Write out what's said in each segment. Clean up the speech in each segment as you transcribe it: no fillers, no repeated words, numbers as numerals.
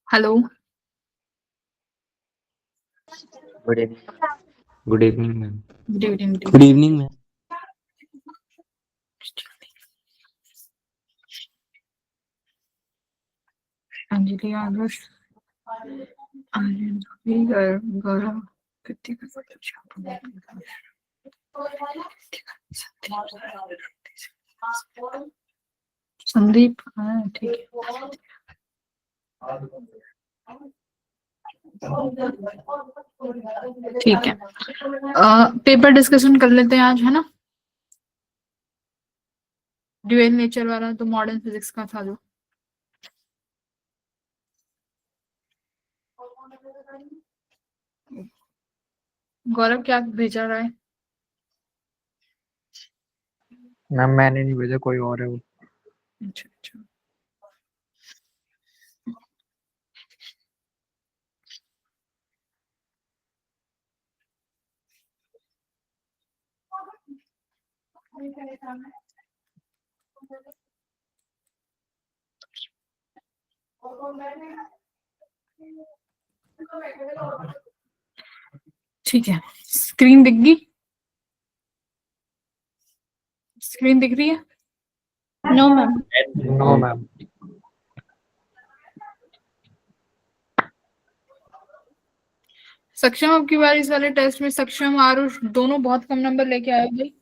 Hello, good evening. Good evening ma'am. Good evening. Good evening ma'am. Anjali Adarsh, Gaurav, Kritika, Sandeep. हाँ ठीक है, ठीक है। पेपर डिस्कशन कर लेते हैं आज, है ना। ड्यूअल नेचर वाला तो मॉडर्न फिजिक्स का था जो। गौरव क्या भेजा रहा है? मैम मैंने नहीं भेजा, कोई और है वो। अच्छा अच्छा, ठीक है। स्क्रीन दिख गई? स्क्रीन दिख रही है? No ma'am. No ma'am. Saksham, अब की बार इस वाले टेस्ट में सक्षम आरुष दोनों बहुत कम नंबर लेके आए भाई।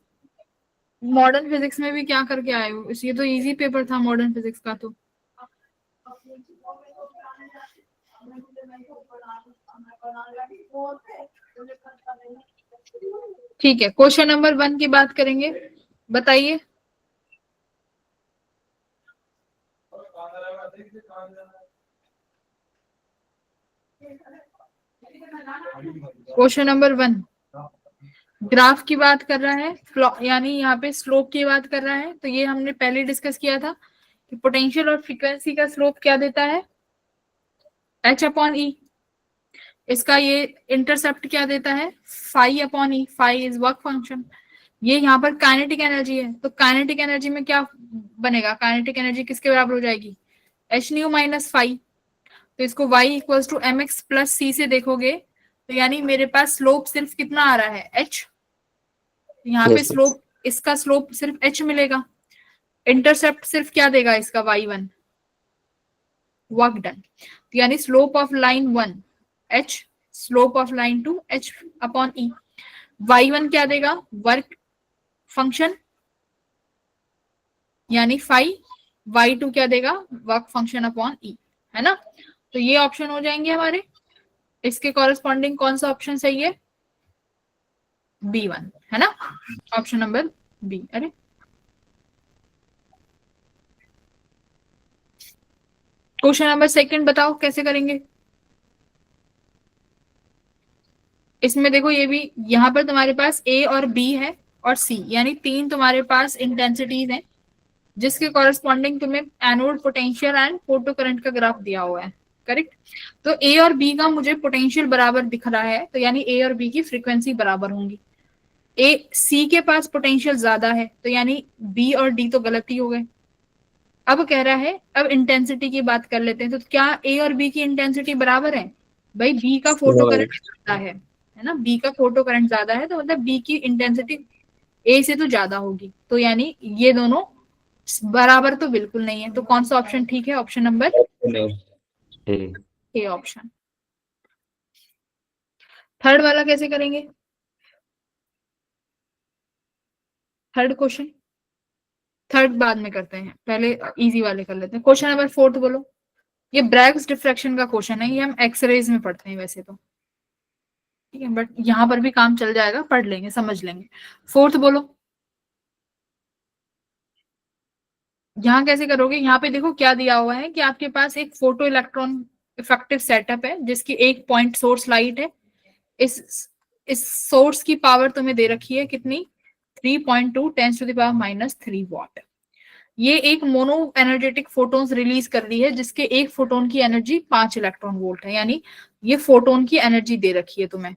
मॉडर्न फिजिक्स में भी क्या करके आए हो? ये तो इजी पेपर था मॉडर्न फिजिक्स का तो। ठीक है, क्वेश्चन नंबर 1 की बात करेंगे, बताइए। क्वेश्चन नंबर 1 ग्राफ की बात कर रहा है, यानी यहाँ पे स्लोप की बात कर रहा है। तो ये हमने पहले डिस्कस किया था कि पोटेंशियल और फ्रीक्वेंसी का स्लोप क्या देता है, h/e। इसका ये इंटरसेप्ट क्या देता है, phi/e। Phi is work function. ये यहाँ पर काइनेटिक एनर्जी है, तो काइनेटिक एनर्जी में क्या बनेगा, काइनेटिक एनर्जी किसके बराबर हो जाएगी, h न्यू माइनस फाई। तो इसको y equals to mx plus c से देखोगे तो यानी मेरे पास स्लोप सिर्फ कितना आ रहा है, h। यहाँ पे Yes, स्लोप, इसका स्लोप सिर्फ h मिलेगा। इंटरसेप्ट सिर्फ क्या देगा इसका, y1, वर्क डन। तो यानी slope of line 1 h, slope of line 2 h/e। y1 क्या देगा, वर्क फंक्शन यानी फाई। y2 क्या देगा, वर्क फंक्शन अपॉन e, है ना। तो ये ऑप्शन हो जाएंगे हमारे। इसके कॉरेस्पॉन्डिंग कौन सा ऑप्शन सही है, B1, है ना, ऑप्शन नंबर बी। अरे क्वेश्चन नंबर 2 बताओ कैसे करेंगे। इसमें देखो, ये भी यहाँ पर तुम्हारे पास A और B है और C, यानी 3 तुम्हारे पास इंटेंसिटीज हैं जिसके कॉरेस्पॉन्डिंग तुम्हें anode potential and photo current का ग्राफ दिया हुआ है, करेक्ट। तो A और B का मुझे पोटेंशियल बराबर दिख रहा है, तो यानी A और B की फ्रीक्वेंसी बराबर होंगी। C के पास पोटेंशियल ज्यादा है, तो यानी B और D तो गलत ही हो गए। अब कह रहा है, अब इंटेंसिटी की बात कर लेते हैं, तो क्या A और B की इंटेंसिटी बराबर है? भाई B का फोटो करंट ज्यादा है ना, B का फोटो करंट ज्यादा है, तो मतलब B की इंटेंसिटी A से तो ज्यादा होगी। तो यानी ये दोनों बराबर तो बिल्कुल नहीं है। तो कौन सा ऑप्शन ठीक है, option number A option. Third वाला कैसे करेंगे, थर्ड क्वेश्चन, थर्ड बाद में करते हैं, पहले इजी वाले कर लेते हैं। क्वेश्चन नंबर 4 बोलो। ये ब्रैग्स डिफ्रैक्शन का क्वेश्चन है, ये हम एक्सरेज में पढ़ते हैं वैसे तो, ठीक है, बट यहाँ पर भी काम चल जाएगा, पढ़ लेंगे, समझ लेंगे। 4 बोलो। यहाँ कैसे करोगे, यहाँ पे देखो क्या दिया हुआ है कि आपके पास एक फोटो इलेक्ट्रॉन इफेक्टिव सेटअप है जिसकी एक पॉइंट सोर्स लाइट है। इस सोर्स की पावर तुम्हें दे रखी है कितनी, 3.2 10⁻³ वॉट। ये एक मोनो एनर्जेटिक फोटोन्स रिलीज कर रही है जिसके एक फोटोन की एनर्जी 5 इलेक्ट्रॉन वोल्ट है, यानी ये फोटोन की एनर्जी दे रखी है तुम्हें।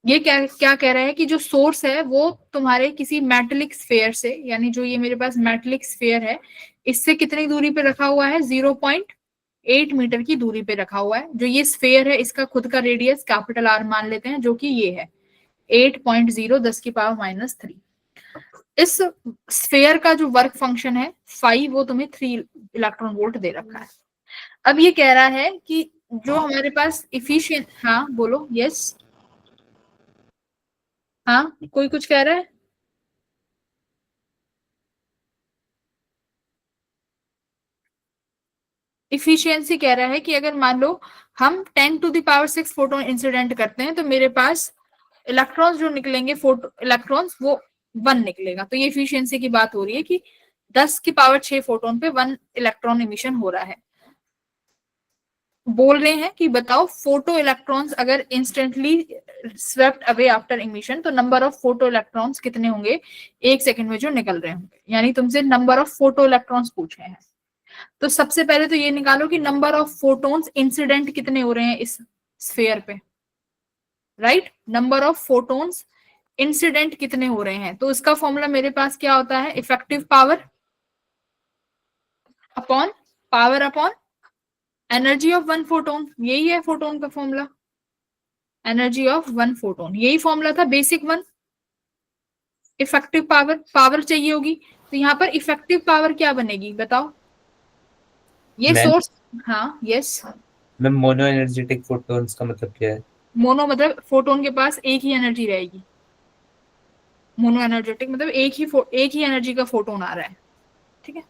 ये क्या क्या कह रहा है कि जो सोर्स है वो तुम्हारे किसी मेटेलिक स्फेयर से, यानी जो ये मेरे पास मेटेलिक स्फेयर है, इससे कितनी दूरी पे रखा हुआ है, 0.8 मीटर की दूरी पे रखा हुआ है। जो ये स्फेयर है इसका खुद का रेडियस कैपिटल आर मान लेते हैं, जो कि ये है 8.0 10⁻³ इस स्फेयर का जो वर्क फंक्शन है फाई, वो तुम्हें 3 इलेक्ट्रॉन वोल्ट दे रखा है। अब ये कह रहा है कि जो हमारे पास इफिशिएंट, हाँ बोलो, यस, हाँ कोई कुछ कह रहा है? इफिशियंसी कह रहा है कि अगर मान लो हम 10⁶ फोटोन इंसिडेंट करते हैं तो मेरे पास इलेक्ट्रॉन्स जो निकलेंगे, फोटो इलेक्ट्रॉन्स, वो 1 निकलेगा। तो ये इफिशियंसी की बात हो रही है कि 10⁶ फोटोन पे 1 इलेक्ट्रॉन इमिशन हो रहा है। बोल रहे हैं कि बताओ फोटो इलेक्ट्रॉन्स अगर instantly swept away after emission तो नंबर ऑफ फोटो इलेक्ट्रॉन्स कितने होंगे 1 सेकंड में जो निकल रहे होंगे। यानी तुमसे नंबर ऑफ फोटो इलेक्ट्रॉन्स पूछे हैं। तो सबसे पहले तो ये निकालो कि नंबर ऑफ फोटोन्स इंसिडेंट कितने हो रहे हैं इस स्फेयर पे, right? Number of photons incident कितने हो रहे हैं। तो इसका फॉर्मूला मेरे पास क्या होता है, effective power upon power upon energy of 1 photon. यही है फोटोन का फॉर्मूला, एनर्जी ऑफ 1 फोटोन। यही फॉर्मूला था बेसिक 1। इफेक्टिव पावर, पावर चाहिए होगी, तो यहाँ पर इफेक्टिव पावर क्या बनेगी बताओ? ये मैम सोर्स, हाँ yes. Ma'am mono energetic photons का मतलब क्या है? मोनो मतलब फोटोन के पास एक ही एनर्जी रहेगी। मोनो एनर्जेटिक मतलब एक ही एनर्जी का फोटोन आ रहा है, ठीक है?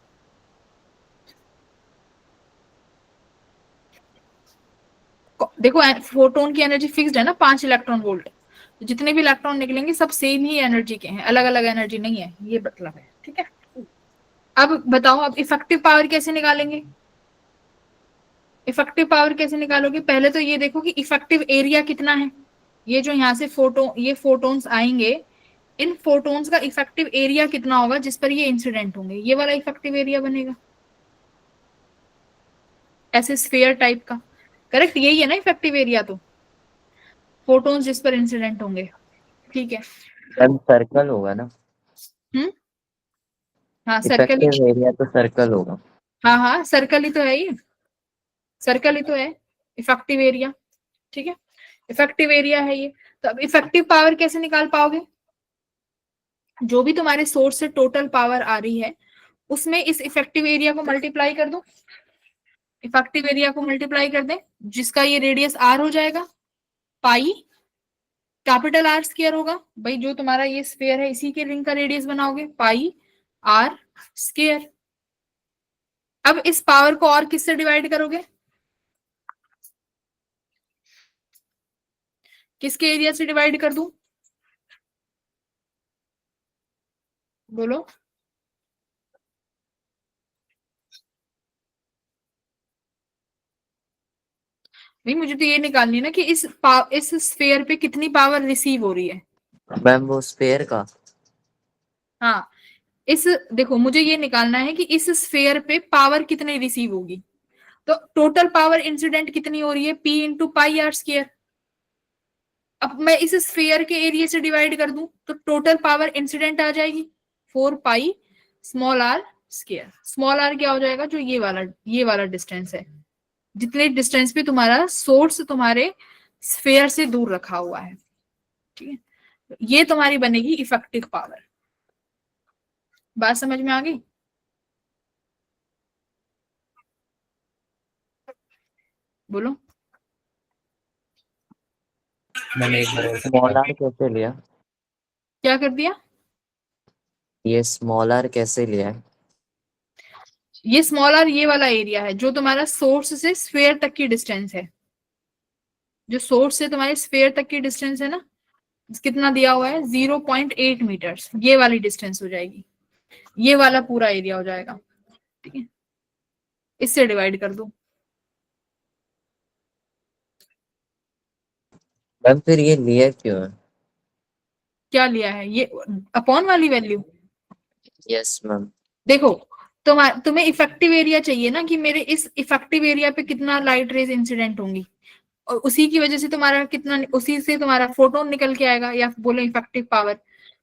देखो फोटोन की एनर्जी फिक्स्ड है ना, 5 इलेक्ट्रॉन वोल्ट। तो जितने भी इलेक्ट्रॉन निकलेंगे सब सेम ही एनर्जी के हैं, अलग अलग एनर्जी नहीं है, ये मतलब है, ठीक है? अब बताओ, अब इफेक्टिव पावर कैसे निकालेंगे? इफेक्टिव पावर कैसे निकालोगे? पहले तो ये देखो कि इफेक्टिव एरिया कितना है। ये जो यहाँ से ये फोटोन्स आएंगे, इन फोटोन्स का इफेक्टिव एरिया कितना होगा जिस पर ये इंसिडेंट होंगे, ये वाला इफेक्टिव एरिया बनेगा ऐसे स्फीयर टाइप का। करेक्ट, यही है ना इफेक्टिव एरिया, तो फोटोन्स जिस पर इंसिडेंट होंगे, ठीक है? मैम सर्कल होगा ना? हम्म, हाँ सर्कल ही, इफेक्टिव एरिया तो सर्कल होगा। हाँ हाँ सर्कल ही तो है, ये सर्कल ही तो है इफेक्टिव एरिया, ठीक है? इफेक्टिव एरिया है ये। तो अब इफेक्टिव पावर कैसे निकाल पाओगे? जो भी तुम्हारे सोर्स से टोटल पावर आ रही है उसमें इस इफेक्टिव एरिया को मल्टीप्लाई कर दो, इफेक्टिव एरिया को मल्टीप्लाई कर दें, जिसका ये रेडियस आर हो जाएगा, पाई कैपिटल आर स्क्वायर होगा भाई, जो तुम्हारा ये स्फीयर है इसी के रिंग का रेडियस बनाओगे, पाई आर स्क्वायर। अब इस पावर को और किससे डिवाइड करोगे? किसके एरिया से डिवाइड कर दूं, बोलो? नहीं, मुझे तो ये निकालनी है ना कि इस स्फीयर पे कितनी पावर रिसीव हो रही है। मैम वो स्फेयर का, हाँ, इस देखो मुझे ये निकालना है कि इस स्फीयर पे पावर कितनी रिसीव होगी। तो टोटल पावर इंसिडेंट कितनी हो रही है, P into pi r square. अब मैं इस स्फीयर के एरिया से डिवाइड कर दूं तो टोटल पावर इंसिडेंट आ जाएगी 4 pi small r square. Small r क्या हो जाएगा, जो ये वाला डिस्टेंस है, जितने डिस्टेंस पे तुम्हारा सोर्स तुम्हारे स्फीयर से दूर रखा हुआ है, ठीक है? ये तुम्हारी बनेगी इफेक्टिव पावर। बात समझ में आ गई? बोलो। मैंने एक बार स्मॉल आर कैसे लिया? क्या कर दिया? ये स्मॉल आर कैसे लिया है? ये स्मॉल आर ये वाला एरिया है जो तुम्हारा सोर्स से स्फीयर तक की डिस्टेंस है। जो सोर्स से तुम्हारे स्फीयर तक की डिस्टेंस है ना, कितना दिया हुआ है, 0.8 मीटर्स। ये वाली डिस्टेंस हो जाएगी, ये वाला पूरा एरिया हो जाएगा, ठीक है? इससे डिवाइड कर दो। मैम फिर ये लिया क्यों है? क्या लिया है ये, अपॉन वाली वैल्यू? Yes ma'am. देखो, तुम्हें इफेक्टिव एरिया चाहिए ना कि मेरे इस इफेक्टिव एरिया पे कितना लाइट रेज इंसिडेंट होंगी। और उसी की वजह से तुम्हारा कितना, उसी से तुम्हारा फोटोन निकल के आएगा, या बोलो इफेक्टिव पावर।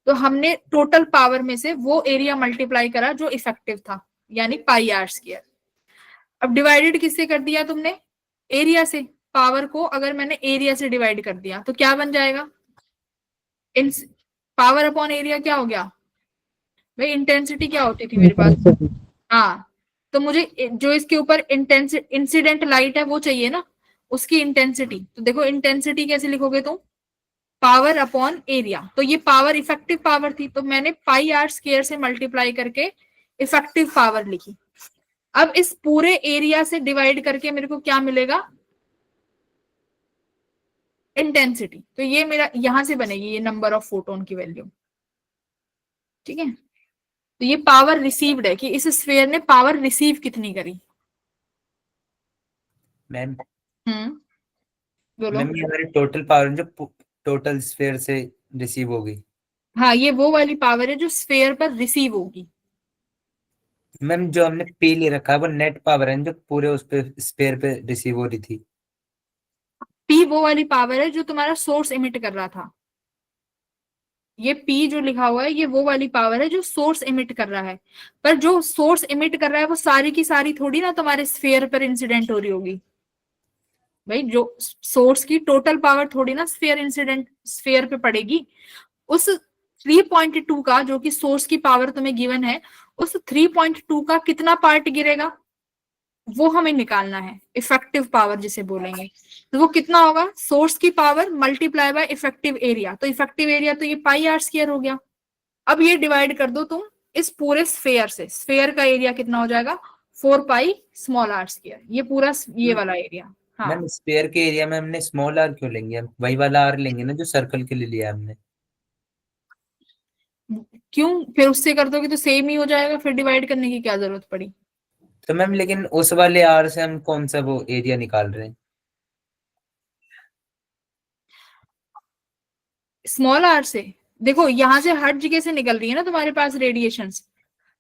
तो हमने टोटल पावर में से वो एरिया मल्टीप्लाई करा जो इफेक्टिव था, यानी पाई आर स्क्वायर। अब डिवाइडेड किससे कर दिया तुमने? एरिया से। पावर को अगर मैंने एरिया से डिवाइड कर दिया तो क्या बन जाएगा? इन पावर अपॉन एरिया क्या हो गया भाई? इंटेंसिटी क्या होती थी मेरे पास? हाँ, तो मुझे जो इसके ऊपर इंसिडेंट लाइट है वो चाहिए ना, उसकी इंटेंसिटी। तो देखो इंटेंसिटी कैसे लिखोगे तुम? Power upon area. तो ये पावर इफेक्टिव पावर थी, तो मैंने पाई आर स्क्वायर से मल्टीप्लाई करके इफेक्टिव पावर लिखी। अब इस पूरे एरिया से डिवाइड करके मेरे को क्या मिलेगा? इंटेंसिटी। तो ये मेरा यहां से बनेगी ये नंबर ऑफ फोटोन की वैल्यू। ठीक है, तो ये पावर रिसीव्ड है कि इस स्फीयर ने पावर रिसीव कितनी करी। मैम बोलो। मैम ये हमारी टोटल पावर जो टोटल स्फीयर से रिसीव होगी। हाँ, ये वो वाली पावर है जो स्फीयर पर रिसीव होगी। मैम जो हमने पी ले रखा है वो नेट पावर है जो पूरे उस पे स्फीयर पे रिसीव हो रही थी। पी वो वाली पावर है जो तुम्हारा सोर्स इमिट कर रहा था। ये पी जो लिखा हुआ है ये वो वाली पावर है जो सोर्स इमिट कर रहा है। पर जो सोर्स इमिट कर रहा है वो सारी की सारी थोड़ी ना तुम्हारे स्फीयर पर इंसिडेंट हो रही होगी भाई। जो सोर्स की टोटल पावर थोड़ी ना स्फीयर इंसिडेंट स्फीयर पे पड़ेगी। उस 3.2 का जो कि सोर्स की पावर तुम्हें गिवन है, उस 3.2 का कितना पार्ट गिरेगा वो हमें निकालना है, इफेक्टिव पावर जिसे बोलेंगे। तो वो कितना होगा? सोर्स की power multiply by effective area. तो इफेक्टिव एरिया तो ये पाई आर स्क्वायर हो गया। अब ये डिवाइड कर दो तुम इस पूरे स्फेयर से। स्फेयर का एरिया कितना हो जाएगा? 4 पाई स्मॉल आर स्क्वायर, ये पूरा ये वाला एरिया। हाँ, मैम स्फीयर के एरिया में हमने स्मॉल आर क्यों लेंगे? हम वही वाला आर लेंगे ना जो सर्कल के लिए लिया हमने। क्यों? फिर उससे कर दोगे तो सेम ही हो जाएगा, फिर डिवाइड करने की क्या जरूरत पड़ी? तो मैम लेकिन उस वाले आर से हम कौन सा वो एरिया निकाल रहे हैं? स्मॉल आर से। देखो यहां से हर जगह से निकल रही है ना तुम्हारे पास रेडिएशंस,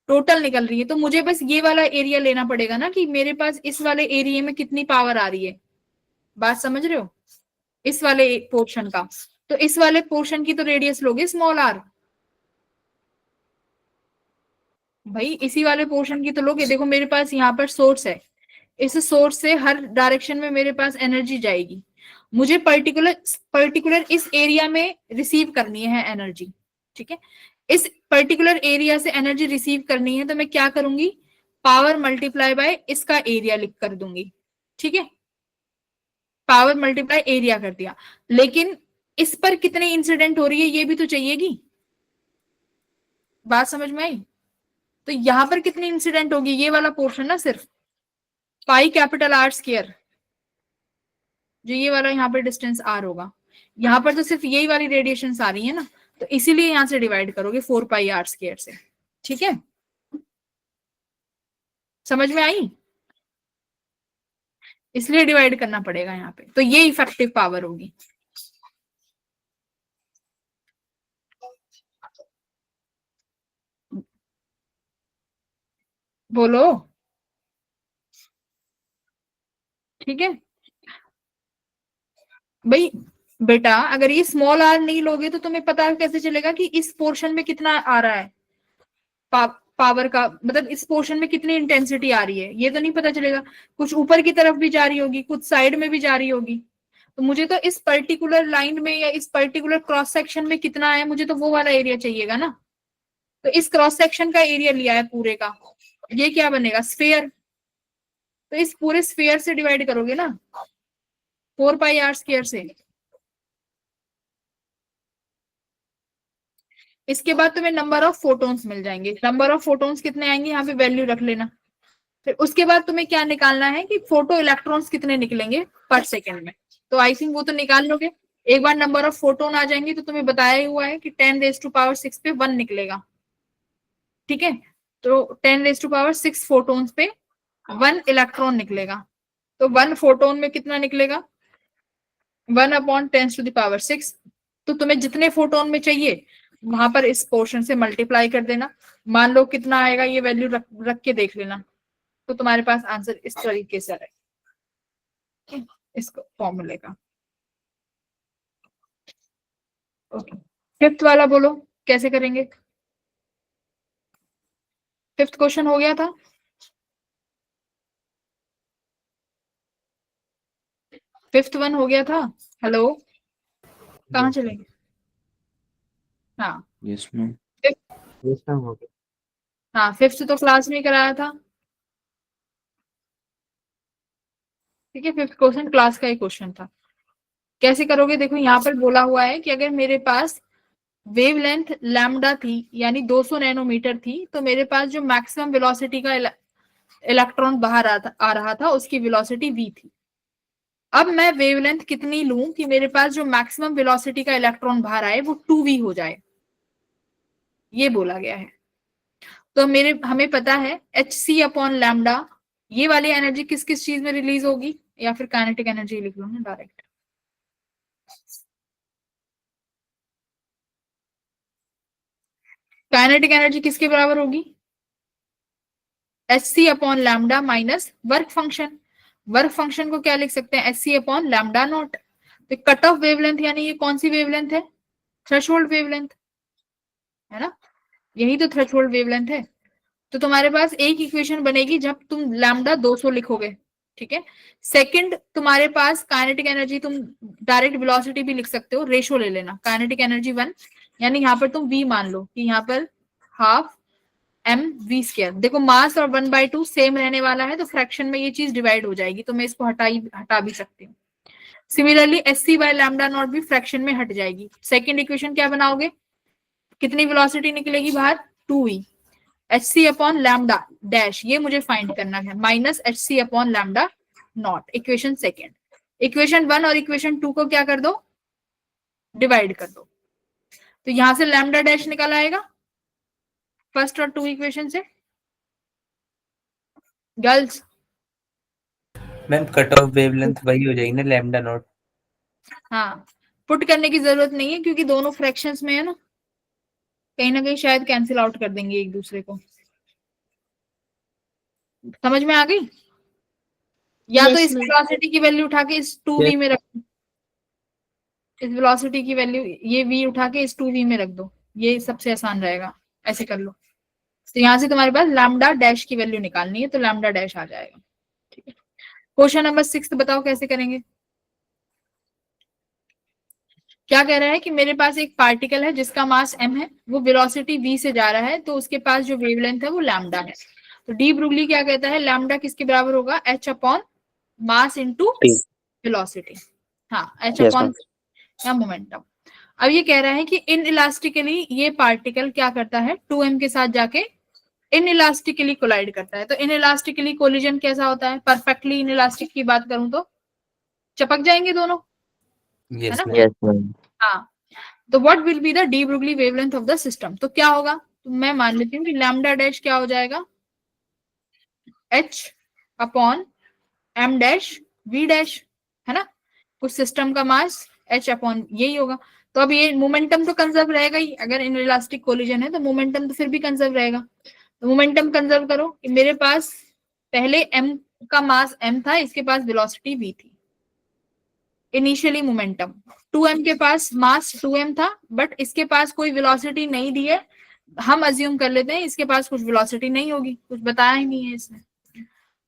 टोटल निकल रही है। तो मुझे बस ये वाला एरिया लेना पड़ेगा ना कि मेरे पास इस वाले एरिया में कितनी पावर आ रही है। बात समझ रहे हो? इस वाले पोर्शन का, तो इस वाले पोर्शन की तो रेडियस लोगे स्मॉल आर भाई। इसी वाले पोर्शन की तो लोगे। देखो मेरे पास यहाँ पर सोर्स है, इस सोर्स से हर डायरेक्शन में मेरे पास एनर्जी जाएगी। मुझे पर्टिकुलर पर्टिकुलर इस एरिया में रिसीव करनी है एनर्जी। ठीक है, इस पर्टिकुलर एरिया से एनर्जी रिसीव करनी है तो मैं क्या करूंगी? पावर मल्टीप्लाई बाय इसका एरिया लिख कर दूंगी। ठीक है, पावर मल्टीप्लाई एरिया कर दिया। लेकिन इस पर कितने इंसिडेंट हो रही है ये भी तो चाहिएगी। बात समझ में आई? तो यहां पर कितनी इंसिडेंट होगी? ये वाला पोर्शन ना, सिर्फ पाई कैपिटल आर स्क्वायर, जो ये वाला यहाँ पे डिस्टेंस आर होगा। यहाँ पर तो सिर्फ यही वाली रेडिएशन आ रही है ना, तो इसीलिए यहां से डिवाइड करोगे 4 पाई आर स्क्वायर से। ठीक है, समझ में आई? इसलिए डिवाइड करना पड़ेगा यहाँ पे। तो ये इफेक्टिव पावर होगी। बोलो। ठीक है भाई। बेटा अगर ये स्मॉल आर नहीं लोगे तो तुम्हें पता कैसे चलेगा कि इस पोर्शन में कितना आ रहा है? पावर का मतलब इस पोर्शन में कितनी इंटेंसिटी आ रही है ये तो नहीं पता चलेगा। कुछ ऊपर की तरफ भी जा रही होगी, कुछ साइड में भी जा रही होगी। तो मुझे तो इस पर्टिकुलर लाइन में या इस पर्टिकुलर क्रॉस सेक्शन में कितना है, मुझे तो वो वाला एरिया चाहिएगा ना। तो इस क्रॉस सेक्शन का एरिया लिया है पूरे का, ये क्या बनेगा? स्फेयर। तो इस पूरे स्फेयर से डिवाइड करोगे ना 4 पाई आर स्क्वायर से। इसके बाद तुम्हें नंबर ऑफ फोटोन्स मिल जाएंगे। नंबर ऑफ फोटोन्स कितने आएंगे यहाँ पे वैल्यू रख लेना। फिर उसके बाद तुम्हें क्या निकालना है कि फोटो इलेक्ट्रॉन्स कितने निकलेंगे पर सेकेंड में। तो आई थिंक वो तो निकाल लोगे। एक बार नंबर ऑफ फोटोन आ जाएंगे तो तुम्हें बताया ही हुआ है कि 10⁻�6 पे 1 निकलेगा। ठीक है, तो 10⁻6 फोटोन्स पे 1 इलेक्ट्रॉन निकलेगा। तो 1 फोटोन में कितना निकलेगा? 1/10⁻6। तो तुम्हें जितने फोटोन में चाहिए वहां पर इस पोर्शन से मल्टीप्लाई कर देना। मान लो कितना आएगा ये वैल्यू रख के देख लेना। तो तुम्हारे पास आंसर इस तरीके से आएगा। इसको फॉर्मूले का। ओके, फिफ्थ वाला बोलो कैसे करेंगे। फिफ्थ क्वेश्चन हो गया था। फिफ्थ वन हो गया था। हेलो, कहाँ चले गए? हाँ यस मैम। यस मैम हो गया। हाँ, फिफ्थ तो क्लास में कराया था। ठीक है, फिफ्थ क्वेश्चन क्लास का ही क्वेश्चन था। कैसे करोगे, देखो यहाँ पर बोला हुआ है कि अगर मेरे पास वेवलेंथ लैम्डा थी यानी 200 नैनोमीटर थी, तो मेरे पास जो मैक्सिमम वेलोसिटी का इलेक्ट्रॉन बाहर आ रहा था उसकी वेलोसिटी v थी। अब मैं वेवलेंथ कितनी लूं कि मेरे पास जो मैक्सिमम वेलोसिटी का इलेक्ट्रॉन बाहर आए वो 2v हो जाए, ये बोला गया है। तो हमें पता है एच सी अपॉन लैम्डा, ये वाली एनर्जी किस किस चीज में रिलीज होगी, या फिर काइनेटिक एनर्जी लिख लो ना डायरेक्ट। काइनेटिक एनर्जी किसके बराबर होगी, h c upon lambda minus work function. Work function को क्या लिख सकते हैं, h c upon lambda naught. तो कट ऑफ वेवलेंथ यानी ये कौन सी वेवलेंथ है, थ्रेशोल्ड वेवलेंथ, है ना, यही तो थ्रेशोल्ड वेवलेंथ है। तो तुम्हारे पास एक इक्वेशन बनेगी जब तुम लैम्डा 200 लिखोगे, ठीक है। सेकंड, तुम्हारे पास काइनेटिक एनर्जी, तुम डायरेक्ट वेलोसिटी भी लिख सकते हो, रेशो ले लेना, काइनेटिक एनर्जी 1, यानी यहाँ पर तुम v मान लो कि यहाँ पर हाफ एम वी स्क्वायर। देखो मास और 1/2 सेम रहने वाला है, तो फ्रैक्शन में ये चीज डिवाइड हो जाएगी, तो मैं इसको हटा भी सकती हूँ। Similarly s c by lambda naught भी फ्रैक्शन में हट जाएगी। सेकंड इक्वेशन क्या बनाओगे, कितनी वेलोसिटी निकलेगी बाहर, 2v, h c upon lambda dash, ये मुझे फाइंड करना है, minus h c upon lambda naught, equation second. Equation 1 और इक्वेशन 2 को क्या कर दो, डिवाइड कर दो, तो यहां से लैम्डा डैश निकल आएगा फर्स्ट और 2 इक्वेशन से। Girls, ma'am cut off wavelength वही हो जाएगी ना, लैम्डा नॉट। हाँ, पुट करने की जरूरत नहीं है क्योंकि दोनों फ्रैक्शंस में है ना, कहीं ना कहीं शायद कैंसिल आउट कर देंगे एक दूसरे को। समझ में आ गई, या तो Yes, इस ma'am. वेलोसिटी की वैल्यू उठा के इस 2v में रख दो, इस वेलोसिटी की वैल्यू ये v उठा के इस 2v में रख दो, ये सबसे आसान रहेगा, ऐसे कर लो। तो यहाँ से तुम्हारे पास लैम्डा डैश की वैल्यू निकालनी है, तो लैम्डा डैश आ जाएगा। ठीक है, क्वेश्चन नंबर 6 बताओ कैसे करेंगे। क्या कह रहा है कि मेरे पास एक पार्टिकल है जिसका मास m है, वो वेलोसिटी v से जा रहा है, तो उसके पास जो वेवलेंथ है वो लैम्डा है। तो डी ब्रुगली क्या कहता है, लैम्डा किसके बराबर होगा, h upon mass into velocity. हाँ, h यस अपॉन मैम। या मोमेंटम। अब ये कह रहा है कि इन इलास्टिकली ये पार्टिकल क्या करता है, 2m के साथ जाके इन इलास्टिकली कोलाइड करता है। तो इन इलास्टिकली कोलिजन कैसा होता है, परफेक्टली इन इलास्टिक की बात करूं तो चिपक जाएंगे दोनों, है यस ना। मैम। Yes ma'am. हाँ, तो what will be the de Broglie wavelength of the system, तो क्या होगा, तो मैं मान लेती हूँ कि लैम्डा डैश क्या हो जाएगा, h upon m dash v dash, है ना, उस सिस्टम का मास h अपॉन यही होगा। तो अब ये मोमेंटम तो कंजर्व रहेगा ही, अगर इन इलास्टिक कोलिजन है तो मोमेंटम तो फिर भी कंजर्व रहेगा। तो मोमेंटम कंजर्व करो कि मेरे पास पहले m का मास m था, इसके पास वेलोसिटी v थी, इनिशियली मोमेंटम 2m के पास मास 2m था, बट इसके पास कोई वेलोसिटी नहीं दी है, हम अज्यूम कर लेते हैं इसके पास कुछ वेलोसिटी नहीं होगी, कुछ बताया ही नहीं है इसने।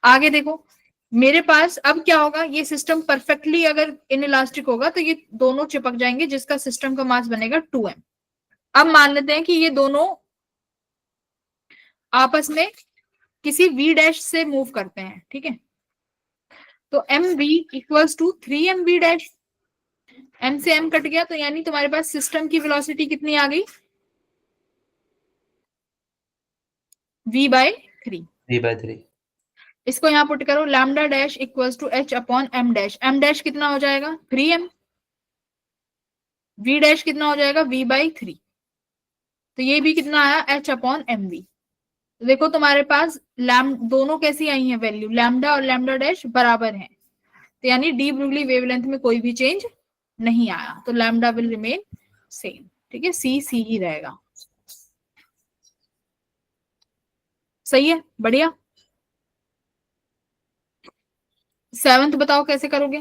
आगे देखो, मेरे पास अब क्या होगा, ये सिस्टम परफेक्टली अगर इनइलास्टिक होगा तो ये दोनों चिपक जाएंगे, जिसका सिस्टम का मास बनेगा 2m। अब मान लेते हैं कि ये दोनों आपस में किसी v डैश से मूव करते हैं, ठीक है, तो m v equals to 3m v dash, m से m कट गया, तो यानी तुम्हारे पास सिस्टम की वेलोसिटी कितनी आ गई, v/3। 3/3। इसको यहाँ पुट करो, lambda dash equals to h upon m dash, m dash कितना हो जाएगा 3m, v डैश कितना हो जाएगा v/3, तो ये भी कितना आया h अपॉन एम वी। तो देखो तुम्हारे पास दोनों कैसी आई हैं वैल्यू, लैम्डा और लैम्डा डैश बराबर हैं, तो यानी डी ब्रुगली वेवलेंथ में कोई भी चेंज नहीं आया, तो लैम्डा विल रिमेन सेम। ठीक है, सी सी ही रहेगा। सही है, बढ़िया। सेवंथ बताओ कैसे करोगे।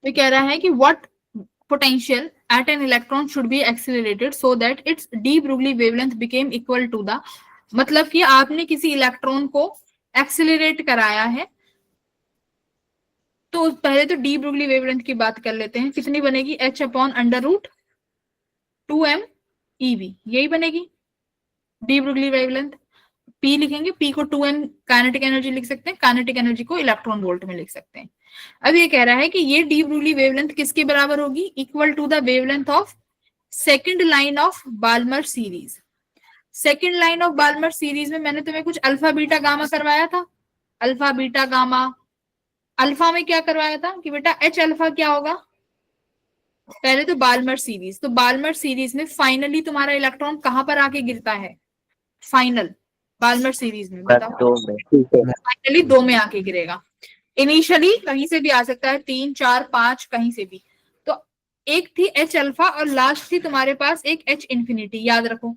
तो कह रहा है कि what potential at an electron should be accelerated so that its de Broglie wavelength became equal to the, मतलब कि आपने किसी इलेक्ट्रॉन को एक्सेलरेट कराया है, तो पहले तो डी ब्रुगली वेवलेंथ की बात कर लेते हैं। कितनी बनेगी? h upon under root 2m ev, यही बनेगी डी ब्रुगली वेवलेंथ। p लिखेंगे, p को 2m काइनेटिक एनर्जी लिख सकते हैं, काइनेटिक एनर्जी को इलेक्ट्रॉन वोल्ट में लिख सकते हैं। अब ये कह रहा है कि ये डी ब्रुगली वेवलेंथ किसके बराबर होगी? Equal to the wavelength of second line of Balmer series. Second line of Balmer series में मैंने तुम्हें कुछ अल्फा बीटा गामा करवाया था, अल्फा बीटा गामा। अल्फा में क्या करवाया था कि बेटा एच अल्फा क्या होगा? पहले तो बाल्मर सीरीज, तो बाल्मर सीरीज में फाइनली तुम्हारा इलेक्ट्रॉन कहां पर आके गिरता है? फाइनल बाल्मर सीरीज में बताओ। फाइनली 2 में आके गिरेगा। इनिशियली कहीं से भी आ सकता है, 3 4 5 कहीं से भी। तो एक थी एच अल्फा और लास्ट थी तुम्हारे पास एक एच इंफिनिटी। याद रखो,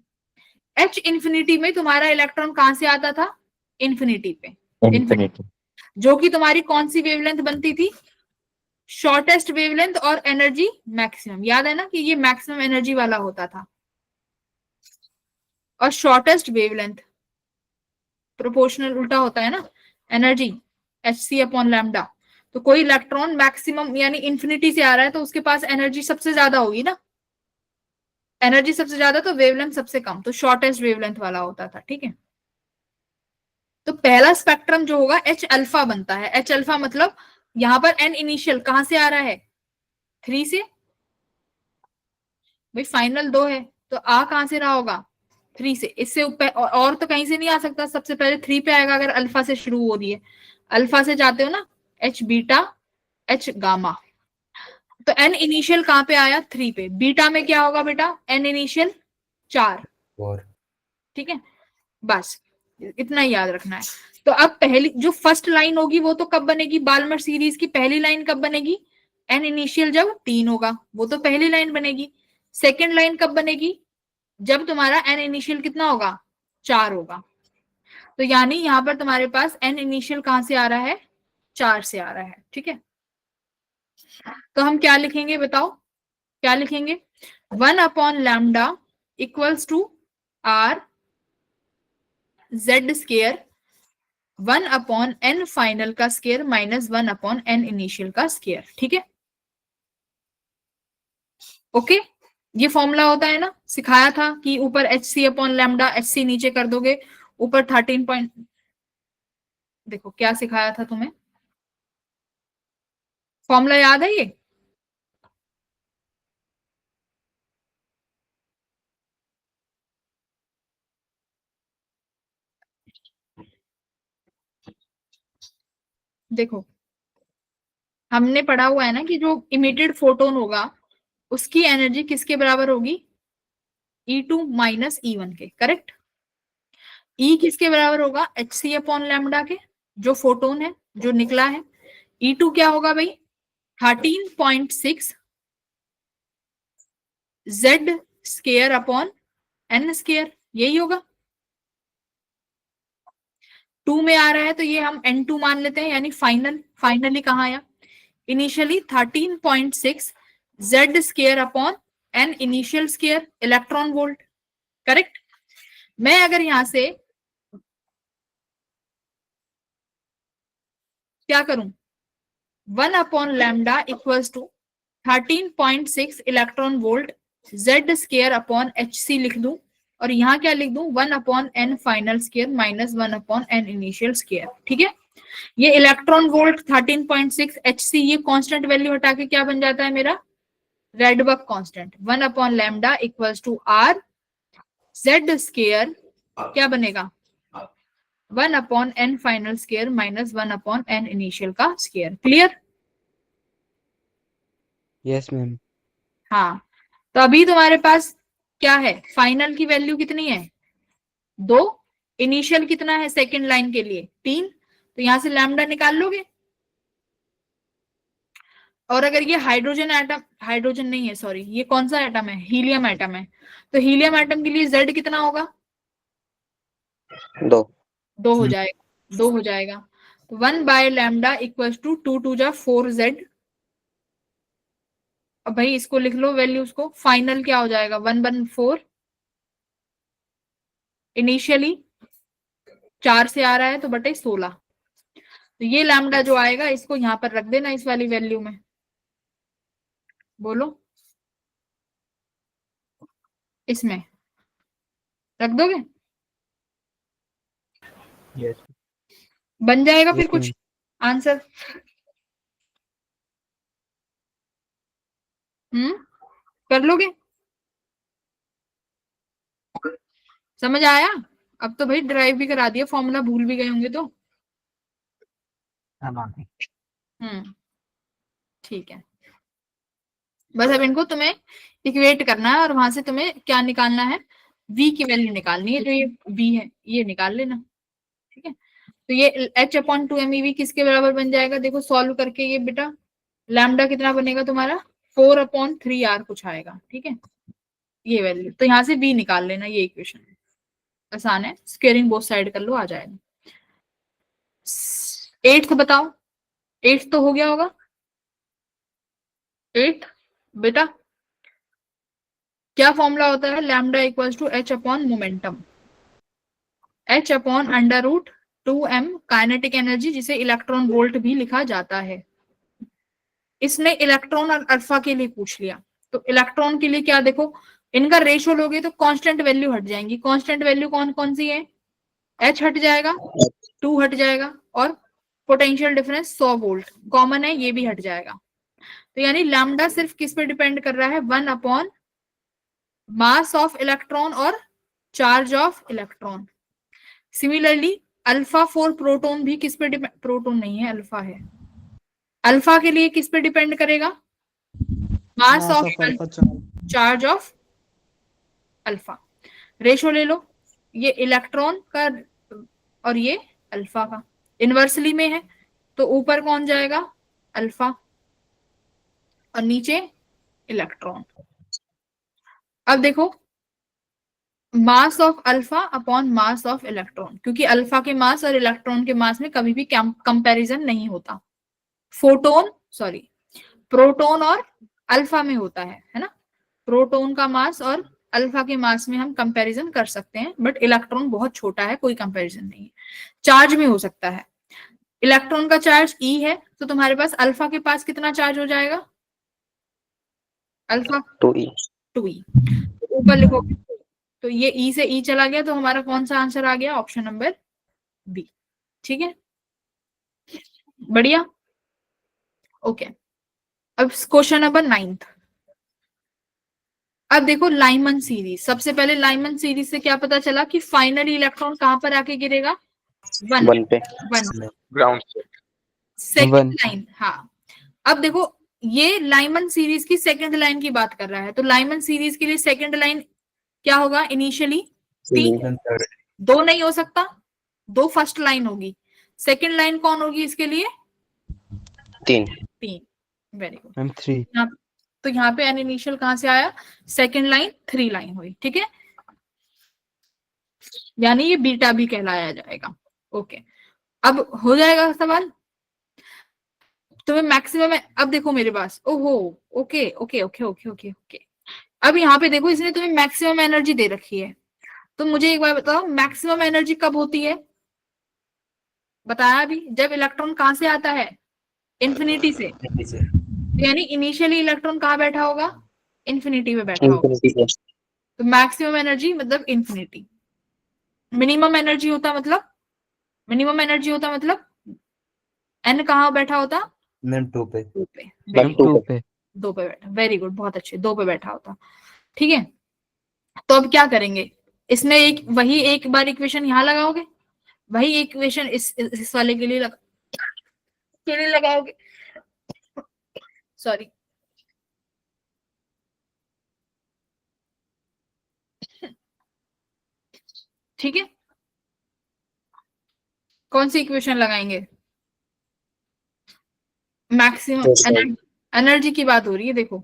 एच इंफिनिटी में तुम्हारा इलेक्ट्रॉन कहां से आता था? इंफिनिटी पे, इंफिनिटी, जो कि तुम्हारी कौन सी वेवलेंथ बनती थी? शॉर्टेस्ट वेवलेंथ और एनर्जी मैक्सिमम। याद है ना कि ये मैक्सिमम एनर्जी वाला होता था। और शॉर्टेस्ट वेवलेंथ प्रोपोर्शनल उल्टा होता है ना, एनर्जी hc अपॉन लैम्डा। तो कोई इलेक्ट्रॉन मैक्सिमम यानी इंफिनिटी से आ रहा है तो उसके पास एनर्जी सबसे ज्यादा होगी ना, एनर्जी सबसे ज्यादा तो वेवलेंथ सबसे कम, तो शॉर्टेस्ट वेवलेंथ वाला होता था। ठीक है, तो पहला स्पेक्ट्रम जो होगा एच अल्फा बनता है। एच अल्फा मतलब यहां पर एन इनिशियल कहां से आ रहा है? 3 से। भाई फाइनल 2 है तो आ कहां से रहा होगा? 3 से। इससे ऊपर और तो कहीं से नहीं आ सकता, सबसे पहले 3 पे आएगा अगर अल्फा से शुरू हो रही है। अल्फा से जाते हो ना, एच बीटा एच गामा, तो एन इनिशियल कहां पे आया? 3 पे। बीटा में क्या होगा बेटा? An initial 4। ठीक है, बस इतना ही याद रखना है। तो अब पहली जो फर्स्ट लाइन होगी वो तो कब बनेगी? बाल्मर सीरीज की पहली लाइन कब बनेगी? एन इनिशियल जब 3 होगा, वो तो पहली लाइन बनेगी। सेकेंड लाइन कब बनेगी? जब तुम्हारा एन इनिशियल कितना होगा? 4 होगा। तो यानी यहां पर तुम्हारे पास एन इनिशियल कहां से आ रहा है? 4 से आ रहा है। ठीक है, तो हम क्या लिखेंगे बताओ? क्या लिखेंगे? 1 upon lambda equals to R Z square 1 upon n final का square minus 1 upon n initial का स्केयर। ठीक है, ओके। ये फॉर्मूला होता है ना, सिखाया था कि ऊपर h c upon lambda, h c नीचे कर दोगे, ऊपर 13 पॉइंट, देखो क्या सिखाया था तुम्हें, फॉर्मूला याद है ये? देखो हमने पढ़ा हुआ है ना कि जो इमिटेड फोटोन होगा उसकी एनर्जी किसके बराबर होगी? E2 माइनस E1 के, करेक्ट। E किसके बराबर होगा? एच सी अपॉन लैम्डा के, जो फोटोन है जो निकला है। E2 क्या होगा भाई? 13.6 Z square upon n square, यही होगा। 2 में आ रहा है तो ये हम N2 मान लेते हैं, यानी फाइनली कहाँ आया? Initially 13.6 Z square upon n initial square electron volt, correct. मैं अगर यहां से क्या करूं? 1 upon lambda equals to 13.6 electron volt Z square upon h c लिख दूं, और यहां क्या लिख दूं? 1 upon n final square minus 1 upon n initial square. ठीक है, ये इलेक्ट्रॉन वोल्ट 13.6 एच सी, ये कांस्टेंट वैल्यू हटा के क्या बन जाता है मेरा? Rydberg constant. 1 upon lambda equals to R Z square, क्या बनेगा? 1 upon n final square minus 1 upon n initial का स्केयर। क्लियर? Yes ma'am. हाँ, तो अभी तुम्हारे पास क्या है? फाइनल की वैल्यू कितनी है? 2। इनिशियल कितना है सेकेंड लाइन के लिए? 3। तो यहां से लैम्डा निकाल लोगे। और अगर ये हाइड्रोजन एटम, हाइड्रोजन नहीं है सॉरी, ये कौन सा एटम है? हीलियम एटम है। तो हीलियम एटम के लिए Z कितना होगा? 2 हो जाएगा, 2 हो जाएगा। तो 1 बाय लैम्डा इक्वल्स टू 2 2 जा 4Z अब भाई इसको लिख लो वैल्यूज को, फाइनल क्या हो जाएगा 114, इनिशियली 4 से आ रहा है तो बटे 16, तो ये लैम्डा जो आएगा इसको यहां पर रख देना इस वाली वैल्यू में, बोलो इसमें रख दोगे, यस बन जाएगा फिर Yes, कुछ आंसर। कर लोगे, समझ आया? अब तो भाई ड्राइव भी करा दिया, फॉर्मूला भूल भी गए होंगे तो। ठीक है, बस अब इनको तुम्हें इक्वेट करना है और वहां से तुम्हें क्या निकालना है, v की वैल्यू निकालनी है, जो ये v है ये निकाल लेना। ठीक है, तो ये h/2mEv किसके बराबर बन जाएगा, देखो सॉल्व करके ये बेटा लैम्डा कितना बनेगा तुम्हारा 4/3r कुछ आएगा। ठीक है, ये वैल्यू, तो यहाँ से v निकाल लेना, ये इक्वेशन आसान है, स्क्वेयरिंग बोथ साइड कर लो आ जाएगा। 8th बताओ, 8th तो हो गया होगा, 8 बेटा क्या फॉर्मूला होता है, लैम्डा इक्वल्स टू h/मोमेंटम, h/√2m काइनेटिक एनर्जी, जिसे इलेक्ट्रॉन वोल्ट भी लिखा जाता है। इसने इलेक्ट्रॉन और अल्फा के लिए पूछ लिया, तो इलेक्ट्रॉन के लिए क्या, देखो इनका रेशियो लोगे तो कांस्टेंट वैल्यू हट जाएंगी। कांस्टेंट वैल्यू कौन कौन सी है, h हट जाएगा, 2 हट जाएगा, और पोटेंशियल डिफरेंस 100 वोल्ट कॉमन है, ये भी हट जाएगा। तो यानी लैम्डा सिर्फ किस पे डिपेंड कर रहा है, 1 मास ऑफ इलेक्ट्रॉन और charge of electron. Similarly alpha for proton भी किस पे डिपेंड, प्रोटॉन नहीं है अल्फा है, अल्फा के लिए किस पे डिपेंड करेगा, mass of charge of alpha. Ratio ले लो, ये इलेक्ट्रॉन का और ये अल्फा का इनवर्सली में है, तो ऊपर कौन जाएगा अल्फा और नीचे इलेक्ट्रॉन। अब देखो mass of alpha upon mass of electron, क्योंकि अल्फा के मास और इलेक्ट्रॉन के मास में कभी भी कंपैरिजन नहीं होता, प्रोटॉन और अल्फा में होता है ना, प्रोटॉन का मास और अल्फा के मास में हम कंपैरिजन कर सकते हैं, बट इलेक्ट्रॉन बहुत छोटा है, कोई कंपैरिजन नहीं है। चार्ज में हो सकता है, इलेक्ट्रॉन का चार्ज E है, तो तुम्हारे पास अल्फा के पास कितना चार्ज हो जाएगा, अल्फा 2e ऊपर लिखो, तो ये E से E चला गया, तो हमारा कौन सा आंसर आ गया, ऑप्शन नंबर बी। ठीक है, बढ़िया, ओके। अब क्वेश्चन नंबर 9th, अब देखो लाइमन सीरीज। सबसे पहले लाइमन सीरीज से क्या पता चला कि फाइनली इलेक्ट्रॉन कहां पर आके गिरेगा, 1 पे ग्राउंड से सेकेंड लाइन। हाँ, अब देखो ये लाइमन सीरीज की सेकंड लाइन की बात कर रहा है, तो लाइमन सीरीज के लिए सेकंड लाइन क्या होगा, इनिशियली 3, 2 नहीं हो सकता, 2 फर्स्ट लाइन होगी, सेकंड लाइन कौन होगी इसके लिए, 3 वेरी गुड मैम 3। तो यहाँ पे एन इनिशियल कहां से आया, सेकंड लाइन 3 लाइन हुई। ठीक है, यानी ये बीटा भी कहलाया जाएगा। ओके, अब हो जाएगा सवाल तुम्हें मैक्सिमम है। अब देखो मेरे पास, ओहो okay okay okay okay okay okay, अब यहाँ पे देखो इसने तुम्हें मैक्सिमम एनर्जी दे रखी है, तो मुझे एक बार बताओ मैक्सिमम एनर्जी कब होती है, बताया अभी, जब इलेक्ट्रॉन कहां से आता है, इन्फिनिटी से, यानी इनिशियली इलेक्ट्रॉन कहाँ बैठा होगा, इन्फिनिटी में बैठा होगा, तो मैक्सिमम एनर्जी मतलब इन्फिनिटी। मिनिमम एनर्जी होता मतलब एन कहाँ बैठा होता, 2 पे 2 पे, 2 पे 2 पे बैठा, वेरी गुड, बहुत अच्छे, 2 पे बैठा होता। ठीक है, तो अब क्या करेंगे, इसमें एक बार इक्वेशन यहाँ लगाओगे, वही इक्वेशन इस वाले के लिए लगाओगे, सॉरी, ठीक है, कौन सी इक्वेशन लगाएंगे, मैक्सिमम एनर्जी की बात हो रही है, देखो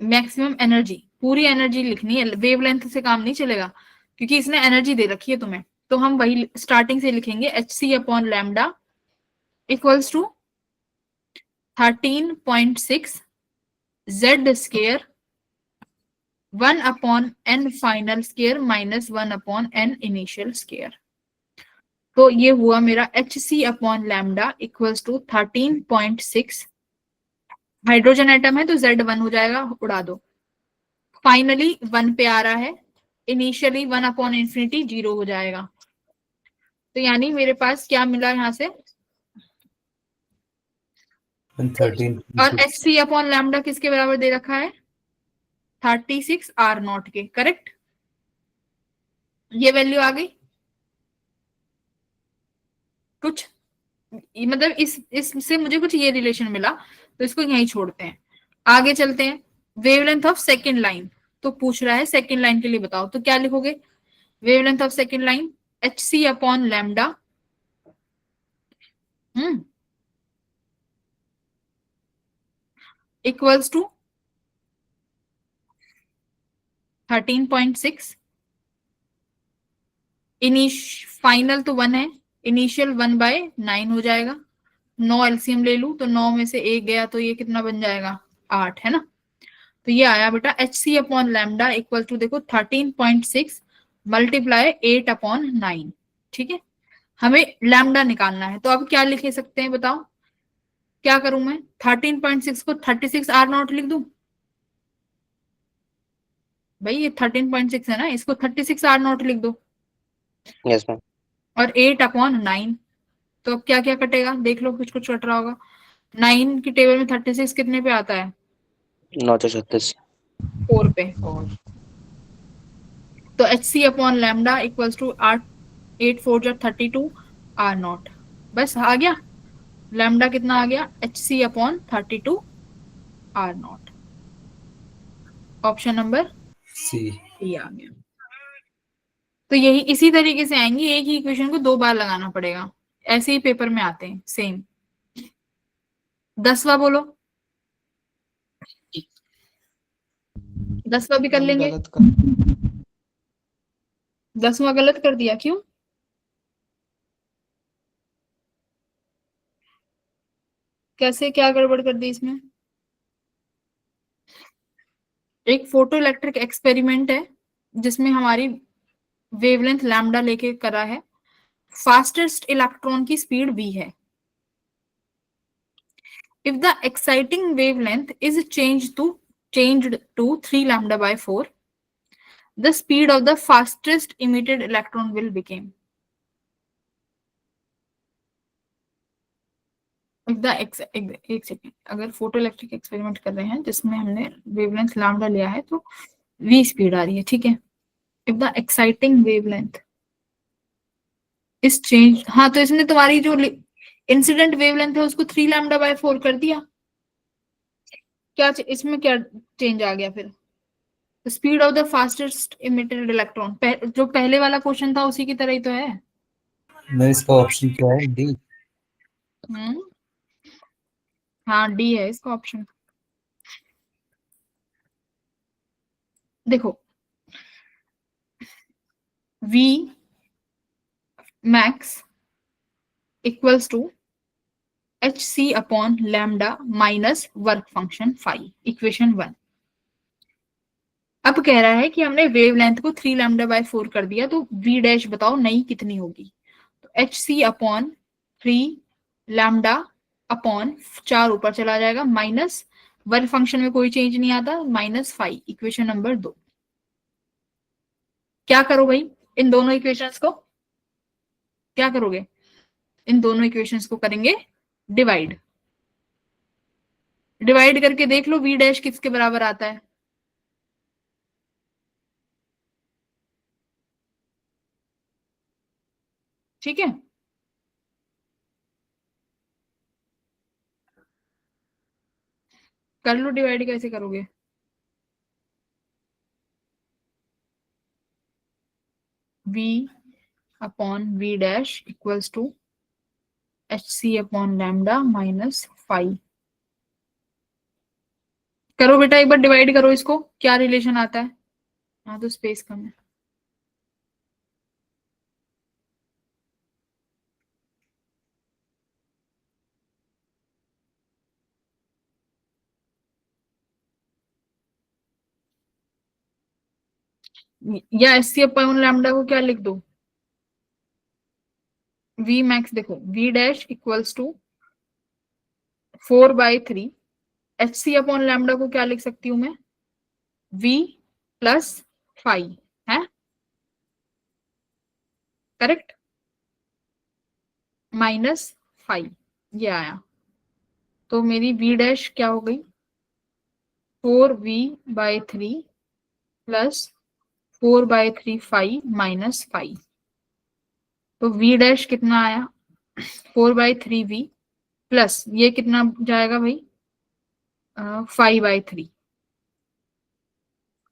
मैक्सिमम एनर्जी, पूरी एनर्जी लिखनी है, वेवलेंथ से काम नहीं चलेगा, क्योंकि इसने एनर्जी दे रखी है तुम्हें, तो हम वही स्टार्टिंग से लिखेंगे, hc/λ equals to 13.6 z square 1/n final square minus 1/n initial square. तो ये हुआ मेरा hc/λ equals to 13.6। Hydrogen atom है तो Z1 हो जाएगा, उड़ा दो। फाइनली 1 पे आ रहा है, इनिशियली 1/∞ 0 हो जाएगा। तो यानी मेरे पास क्या मिला यहाँ से, 13 और hc/λ किसके बराबर दे रखा है, 36 R0 के। करेक्ट, ये वैल्यू आ गई कुछ, मतलब इससे मुझे कुछ ये रिलेशन मिला, तो इसको यहीं छोड़ते हैं, आगे चलते हैं। वेवलेंथ ऑफ सेकेंड लाइन, तो पूछ रहा है सेकेंड लाइन के लिए बताओ, तो क्या लिखोगे, wavelength of second line hc/λ equals to 13.6, final तो 1 है, इनिशियल 1/9 हो जाएगा। 9 एलसीएम ले लूं तो 9 में से 1 गया तो ये कितना बन जाएगा, 8, है ना। तो ये आया बेटा hc/λ इक्वल टू, देखो 13.6 मल्टीप्लाई 8/9। ठीक है, हमें लैम्डा निकालना है, तो अब क्या लिख सकते हैं बताओ, क्या करूं मैं, 13.6 को 36 R0 लिख दूं, भाई ये 13.6 है ना, इसको 36 R0 लिख दो, यस मैम। और 8/9। तो अब क्या क्या कटेगा देख लो, कुछ कुछ कट रहा होगा। 9 की टेबल में 36 कितने पे आता है, 936। 4 पे। और तो hc/λ इक्वल्स टू 8 4 R0। बस आ गया, लैम्डा कितना आ गया, hc/32 R0। Option number C. सी आ गया। तो यही इसी तरीके से आएंगी, एक ही इक्वेशन को 2 बार लगाना पड़ेगा, ऐसे ही पेपर में आते हैं सेम। 10वां बोलो, 10वां भी कर लेंगे। 10वां गलत कर दिया, क्यों, कैसे, क्या गड़बड़ कर दी इसमें। एक फोटो इलेक्ट्रिक एक्सपेरिमेंट है जिसमें हमारी वेवलेंथ लैम्डा लेके करा है, फास्टेस्ट इलेक्ट्रॉन की स्पीड v है। If the exciting wavelength is changed to 3 λ/4, the speed of the fastest emitted electron will become. एक सेकेंड, अगर फोटो इलेक्ट्रिक एक्सपेरिमेंट कर रहे हैं जिसमें हमने वेवलेंथ लैम्डा लिया है तो v स्पीड आ रही है, ठीक है। If the exciting wavelength is change, हाँ तो इसने तुम्हारी जो इंसिडेंट वेवलेंथ है उसको 3 λ/4 कर दिया। क्या इसमें क्या चेंज आ गया फिर, speed of the fastest emitted electron, जो पहले वाला क्वेश्चन था उसी की तरह ही तो है। मैं इसका ऑप्शन क्या है, डी। हाँ डी है इसका ऑप्शन। देखो v max equals to hc/λ minus work function phi, equation 1। अब कह रहा है कि हमने वेवलेंथ को 3 λ/4 कर दिया, तो v डैश बताओ नई कितनी होगी, तो hc/3 λ/4 ऊपर चला जाएगा, माइनस वर्क फंक्शन में कोई चेंज नहीं आता, -5, इक्वेशन नंबर 2। क्या करो भाई, इन दोनों इक्वेशंस को क्या करोगे, इन दोनों इक्वेशंस को करेंगे डिवाइड। डिवाइड करके देख लो v डैश किसके बराबर आता है, ठीक है। कर लो डिवाइड, कैसे करोगे, v/v dash equals to hc/λ minus 5। करो बेटा एक बार डिवाइड करो इसको, क्या रिलेशन आता है, हाँ तो स्पेस कम है। या एस सी अपॉन लैम्डा को क्या लिख दो, वी मैक्स, देखो v dash equals to 4/3, h c upon lambda को क्या लिख सकती हूं मैं, वी प्लस फाइव, है करेक्ट, माइनस फाइव, ये आया। तो मेरी वी डैश क्या हो गई, 4v/3 plus 4/3 five minus five. तो वी डैश कितना आया, 4/3v प्लस ये कितना जाएगा भाई, 5/3।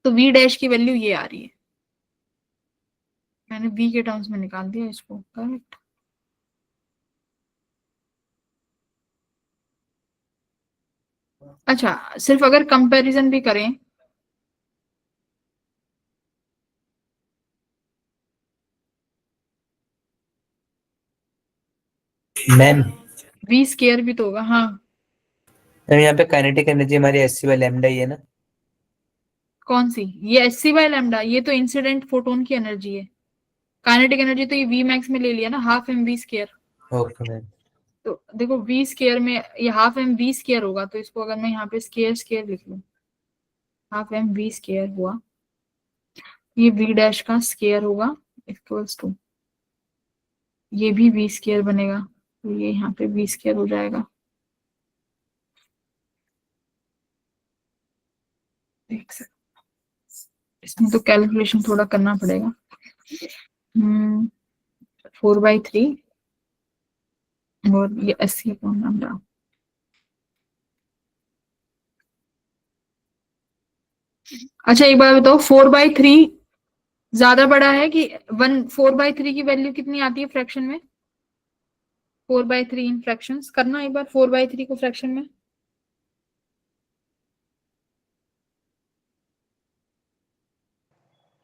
तो वी डैश की वैल्यू ये आ रही है, मैंने v के टर्म्स में निकाल दिया इसको, करेक्ट। अच्छा, सिर्फ अगर कंपैरिजन भी करें, मैम v स्केयर भी तो होगा, हाँ यहाँ पे काइनेटिक एनर्जी हमारी एस सी बाई लैम्डा ही है ना। कौन सी, ये एस सी बाय लैम्डा, ये तो इंसिडेंट फोटोन की एनर्जी है। काइनेटिक एनर्जी तो ये वी मैक्स में ले लिया ना, half m v square. Okay ma'am. तो देखो वी स्केयर में ये हाफ एम वी स्केयर होगा, तो इसको अगर मैं यहाँ पे स्केयर स्केयर लिख लूं, हाफ एम वी स्केयर हुआ, ये वी डैश का स्केयर होगा इक्वल्स टू, ये भी वी स्केयर बनेगा, तो ये यहाँ पे वी स्केयर हो जाएगा। एक सेकंड, इसमें तो कैलकुलेशन थोड़ा करना पड़ेगा। 4/3 और ये 80/λ। अच्छा एक बार बताओ, 4/3 ज्यादा बड़ा है कि 4/3 की वैल्यू कितनी आती है फ्रैक्शन में, 4/3 इन फ्रैक्शंस करना एक बार, 4/3 को फ्रैक्शन में,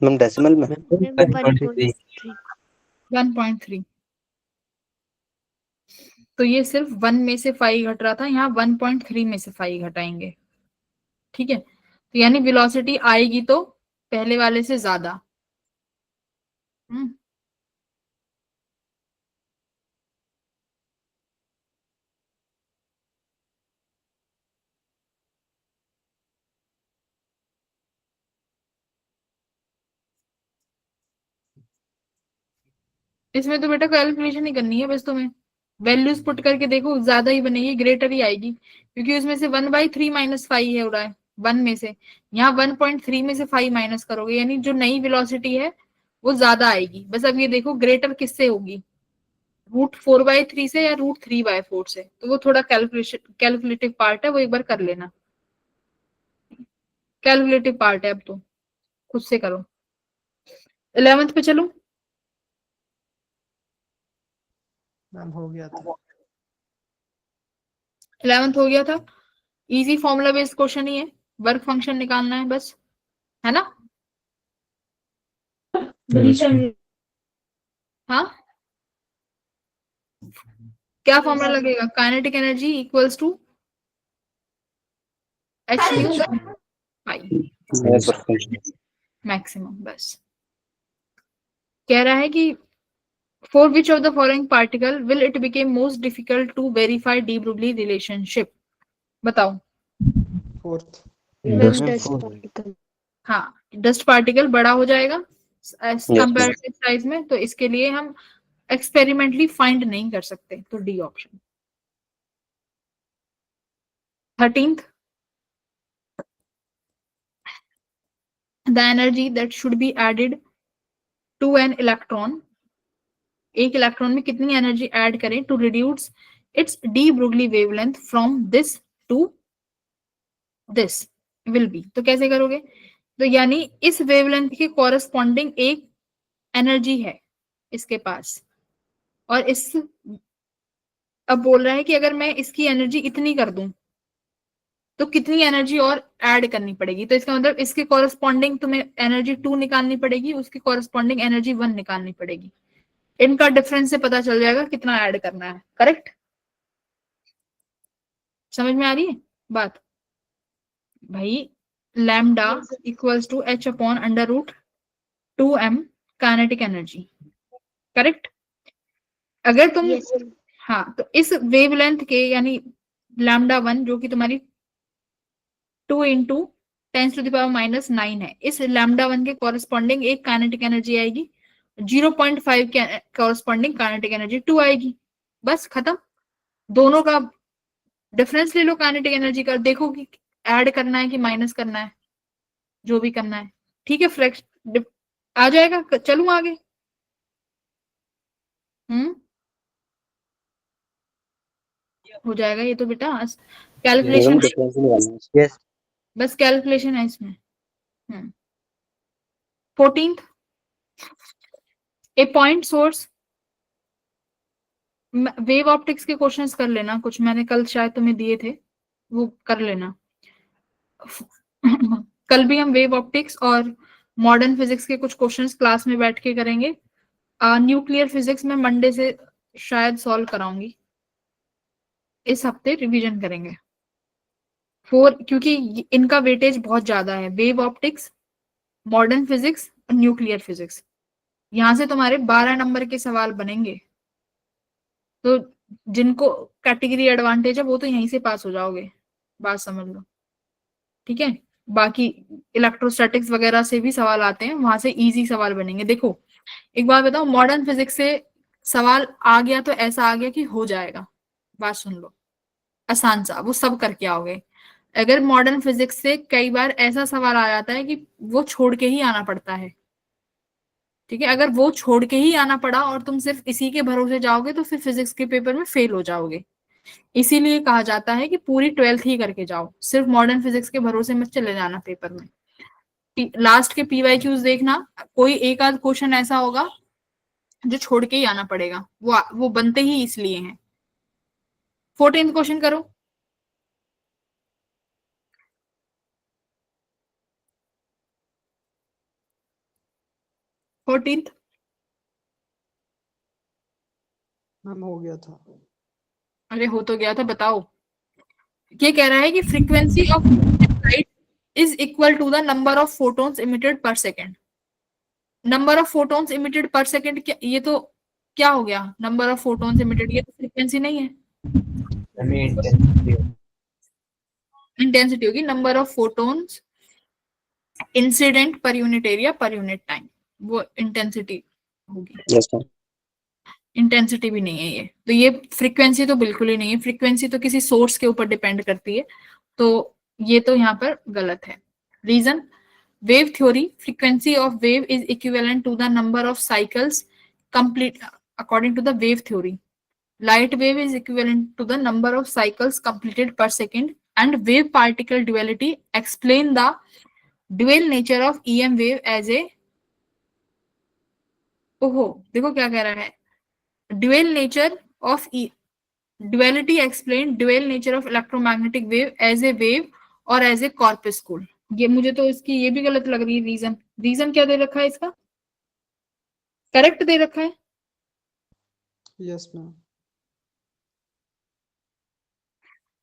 मैम डेसिमल में 1.3। 1.3। तो ये सिर्फ 1 में से 5 घट रहा था, यहाँ 1.3 में से 5 घटाएंगे, ठीक है। तो यानी वेलोसिटी आएगी तो पहले वाले से ज्यादा। हम्म, इसमें तो बेटा कैलकुलेशन ही करनी है बस तुम्हें, वैल्यूज पुट करके देखो, ज्यादा ही बनेगी, ग्रेटर ही आएगी, क्योंकि उसमें से 1/3 माइनस 5 है हो रहा है, 1 में से, यहाँ 1.3 में से 5 माइनस करोगे, यानी जो नई वेलोसिटी है वो ज्यादा आएगी। बस अब ये देखो ग्रेटर किससे होगी, √4/3 से या √3/4 से, तो वो थोड़ा कैलकुलेटिव पार्ट है, वो एक बार कर लेना, कैलकुलेटिव पार्ट है, अब तो खुद से करो। 11th पे चलो, मैम हो गया था। 11th हो गया था, इजी फॉर्मूला बेस्ड क्वेश्चन ही है, वर्क फंक्शन निकालना है बस, है ना। हाँ क्या फॉर्मूला लगेगा, kinetic energy equals to h nu pi maximum, बस। कह रहा है कि for which of the following particle will it became most difficult to verify de Broglie relationship, बताओ। फोर्थ। हाँ, डस्ट पार्टिकल बड़ा हो जाएगा कंपैरेटिव साइज में, तो इसके लिए हम एक्सपेरिमेंटली फाइंड नहीं कर सकते, तो D option. 13th, the energy that should be added to an electron, एक इलेक्ट्रॉन में कितनी एनर्जी ऐड करें to reduce its de Broglie wavelength from this to this will be, तो कैसे करोगे, तो यानी इस वेवलेंथ के कॉरेस्पॉन्डिंग एक एनर्जी है इसके पास, और इस, अब बोल रहा है कि अगर मैं इसकी एनर्जी इतनी कर दूं तो कितनी एनर्जी और ऐड करनी पड़ेगी, तो इसका मतलब इसके कॉरेस्पॉन्डिंग तुम्हें एनर्जी 2 निकालनी पड़ेगी, उसकी कॉरेस्पॉन्डिंग एनर्जी 1 निकालनी पड़ेगी, इनका डिफरेंस से पता चल जाएगा कितना ऐड करना है, करेक्ट। समझ में आ रही है बात भाई, lambda equals to h upon under root 2m kinetic energy, correct. अगर तुम Yes, sir. हाँ, तो इस वेवलेंथ के यानी λ1 जो कि तुम्हारी 2 इंटू 10⁻⁻9 है, इस λ1 के कॉरेस्पॉन्डिंग एक काइनेटिक एनर्जी आएगी, 0.5 के कॉरेस्पॉन्डिंग काइनेटिक एनर्जी 2 आएगी, बस खत्म। दोनों का डिफरेंस ले लो काइनेटिक एनर्जी का, देखो कि ऐड करना है कि माइनस करना है, जो भी करना है, ठीक है। फ्रैक्श आ जाएगा, चलूं आगे। हो जाएगा ये तो बेटा, कैलकुलेशन, डिफरेंस निकालना है। यस बस कैलकुलेशन है इसमें। 14th, ए पॉइंट सोर्स, वेव ऑप्टिक्स के क्वेश्चंस कर लेना, कुछ मैंने कल शायद तुम्हें दिए थे, वो कर लेना। कल भी हम वेव ऑप्टिक्स और मॉडर्न फिजिक्स के कुछ क्वेश्चंस क्लास में बैठ के करेंगे। न्यूक्लियर फिजिक्स में मंडे से शायद सॉल्व कराऊंगी, इस हफ्ते रिवीजन करेंगे 4, क्योंकि इनका वेटेज बहुत ज्यादा है, वेव ऑप्टिक्स, मॉडर्न फिजिक्स और न्यूक्लियर फिजिक्स। यहां से तुम्हारे 12 नंबर के सवाल बनेंगे, तो जिनको कैटेगरी एडवांटेज है वो तो यहीं से पास हो जाओगे, बात समझ लो, ठीक है। बाकी इलेक्ट्रोस्टैटिक्स वगैरह से भी सवाल आते हैं, वहां से इजी सवाल बनेंगे। देखो एक बात बताओ, मॉडर्न फिजिक्स से सवाल आ गया तो ऐसा आ गया कि हो जाएगा, बात सुन लो, आसान सा, वो सब करके आओगे। अगर मॉडर्न फिजिक्स से कई बार ऐसा सवाल आ जाता है कि वो छोड़ के ही आना पड़ता है, ठीक है। अगर वो छोड़ के ही आना पड़ा और तुम सिर्फ इसी के भरोसे जाओगे तो फिर फिजिक्स के पेपर में फेल हो जाओगे। इसीलिए कहा जाता है कि पूरी 12th ही करके जाओ, सिर्फ मॉडर्न फिजिक्स के भरोसे मत चले जाना पेपर में। लास्ट के PYQs देखना, कोई एक आध क्वेश्चन ऐसा होगा जो छोड़ के ही आना पड़ेगा, वो बनते ही इसलिए हैं। 14th क्वेश्चन करो। फोर्टींथ मैम हो गया था। अरे हो तो गया था, बताओ। ये कह रहा है कि frequency of light is equal to the number of photons emitted per second. Number of photons emitted per second, ये तो क्या हो गया, नंबर ऑफ फोटॉन्स इमिटेड, ये तो फ्रीक्वेंसी नहीं है, इंटेंसिटी होगी, number of photons incident per unit area per unit time, वो इंटेंसिटी होगी। Yes ma'am. इंटेंसिटी भी नहीं है ये, तो ये फ्रीक्वेंसी तो बिल्कुल ही नहीं है, फ्रीक्वेंसी तो किसी सोर्स के ऊपर डिपेंड करती है, तो ये तो यहाँ पर गलत है। Reason, wave theory, frequency of wave is equivalent to the number of cycles complete according to the wave theory. Light wave is equivalent to the number of cycles completed per second, and wave particle duality explain the dual nature of EM wave as a, ओहो देखो क्या कह रहा है, dual nature of duality explain dual nature of electromagnetic wave as a wave और as a corpuscle। ये मुझे तो इसकी ये भी गलत लग रही है। रीजन क्या दे रखा है इसका, करेक्ट दे रखा है, यस मैम।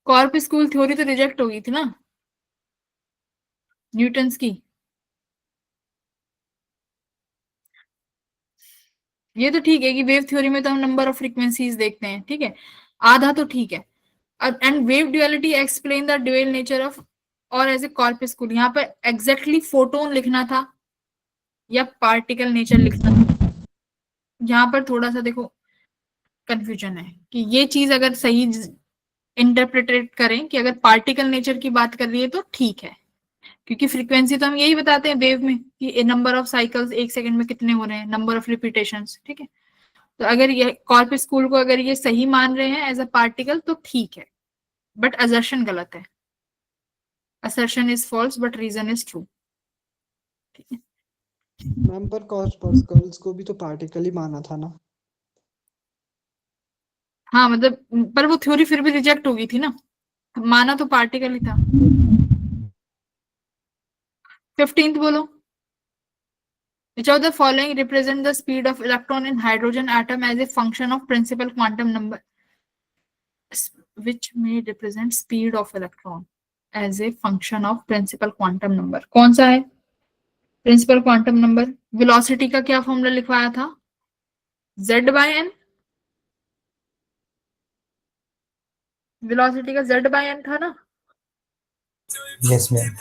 कॉर्पस्कुल थ्योरी तो रिजेक्ट हो गई थी ना न्यूटन्स की। ये तो ठीक है कि वेव थ्योरी में तो हम नंबर ऑफ फ्रीक्वेंसीज देखते हैं, ठीक है, आधा तो ठीक है। And wave duality explain the dual nature of और एज ए कॉर्पस्कुल, यहाँ पे एग्जैक्टली फोटोन लिखना था या पार्टिकल नेचर लिखना था, यहाँ पर थोड़ा सा देखो कंफ्यूजन है कि ये चीज अगर सही इंटरप्रिटेट करें कि अगर पार्टिकल नेचर की बात कर रही है तो ठीक है, क्योंकि फ्रीक्वेंसी तो हम यही बताते हैं वेव में कि नंबर ऑफ साइकिल्स एक सेकंड में कितने हो रहे हैं, नंबर ऑफ रिपीटेशंस, ठीक है। तो अगर ये कॉर्पस्कुल को अगर ये सही मान रहे हैं एज अ पार्टिकल तो ठीक है, बट असर्शन गलत है, assertion is false but reason is true, ठीक है। मैम पर कॉर्पस्कल्स को भी तो पार्टिकल ही माना था ना। हाँ मतलब, पर वो थ्योरी फिर भी रिजेक्ट हो गई थी ना, माना तो पार्टिकल ही था। 15th बोलो, which of the following represent the speed of electron in hydrogen atom as a function of principal quantum number, which may represent speed of electron as a function of principal quantum number, कौन सा है, principal quantum number. Velocity का क्या formula लिखवाया था? z/n। Velocity का z/n था ना? Yes ma'am.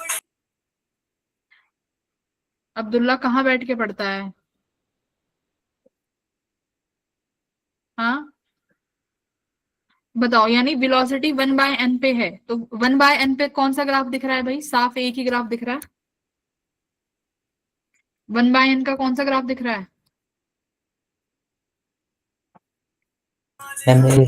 अब्दुल्ला कहाँ बैठ के पढ़ता है? हाँ बताओ, यानी वेलोसिटी 1/n पे है, तो 1/n पे कौन सा ग्राफ दिख रहा है भाई? साफ एक ही ग्राफ दिख रहा है। 1/n का कौन सा ग्राफ दिख रहा है? मैम ये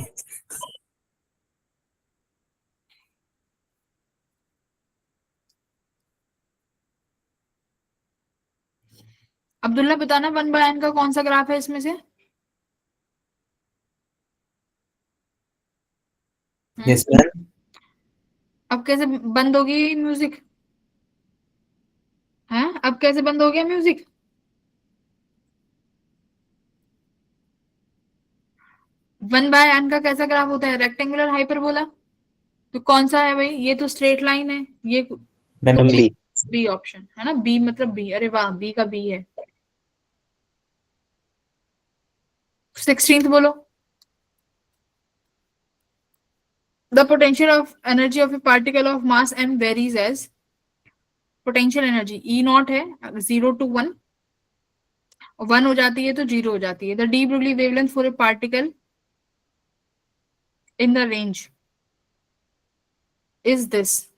अब्दुल्ला बताना 1/n का कौन सा ग्राफ है इसमें से? Yes ma'am. अब कैसे बंद होगी म्यूजिक? है अब कैसे बंद हो गया म्यूजिक? वन बाय एन का कैसा ग्राफ होता है? Rectangular hyperbola. तो कौन सा है भाई? ये तो स्ट्रेट लाइन है ये। मैम तो बी। बी ऑप्शन है ना, बी मतलब बी। अरे वाह, बी का बी है। 16th बोलो। The potential of energy of a particle of mass m varies as. Potential energy E naught है 0 to 1, 1 हो जाती है तो 0 हो जाती है। The D Broglie wavelength for a particle in the range is this.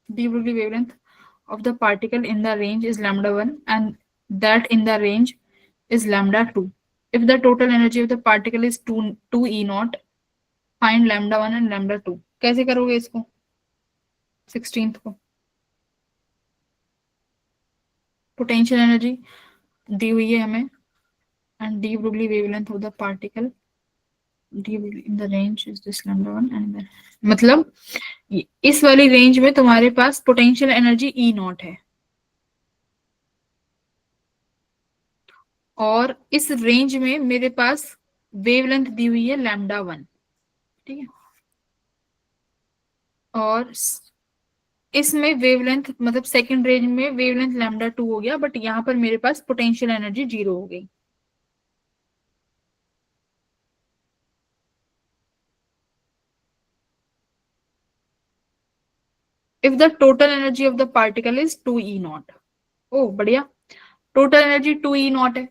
De Broglie wavelength of the particle in the range is lambda 1 and that in the range is lambda 2. If the total energy of the particle is 2 E naught, find lambda 1 and lambda 2. कैसे करोगे इसको 16th को? Potential energy दी हुई है हमें and De Broglie wavelength of the particle in the range is this lambda 1 and मतलब इस वाली रेंज में तुम्हारे पास पोटेंशियल एनर्जी ई नॉट है और इस रेंज में मेरे पास वेवलेंथ दी हुई है λ1। ठीक है, और इसमें वेवलेंथ मतलब सेकंड रेंज में वेवलेंथ λ2 हो गया, बट यहाँ पर मेरे पास पोटेंशियल एनर्जी 0 हो गई। If the total energy of the particle is 2 E naught. ओ बढ़िया, टोटल एनर्जी 2 E नॉट है।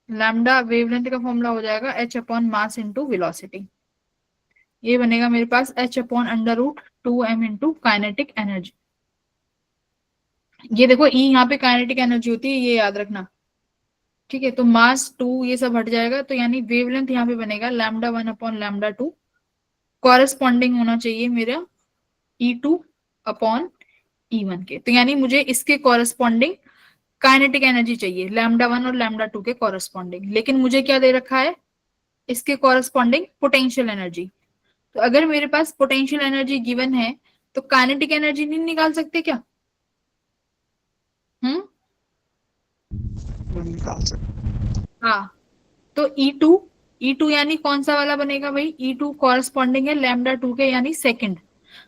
लैम्डा वेवलेंथ का फॉर्मूला हो जाएगा h/मास इंटू वेलोसिटी। ये बनेगा मेरे पास h/√2m इंटू काइनेटिक एनर्जी। ये देखो E यहाँ पे काइनेटिक एनर्जी होती है, ये याद रखना। ठीक है, तो मास 2 ये सब हट जाएगा, तो यानी वेवलेंथ यहाँ पे बनेगा λ1/λ2 कॉरेस्पॉन्डिंग होना चाहिए मेरा E2/E1 के। तो यानी मुझे इसके कॉरेस्पॉन्डिंग काइनेटिक एनर्जी चाहिए λ1 और λ2 के कॉरेस्पॉन्डिंग, लेकिन मुझे क्या दे रखा है? इसके कॉरेस्पॉन्डिंग पोटेंशियल एनर्जी। तो अगर मेरे पास पोटेंशियल एनर्जी गिवन है तो काइनेटिक एनर्जी नहीं निकाल सकते क्या? निकाल सकते। हाँ, तो E2 यानी कौन सा वाला बनेगा भाई? E2 कॉरेस्पॉन्डिंग है λ2 के, यानी सेकंड।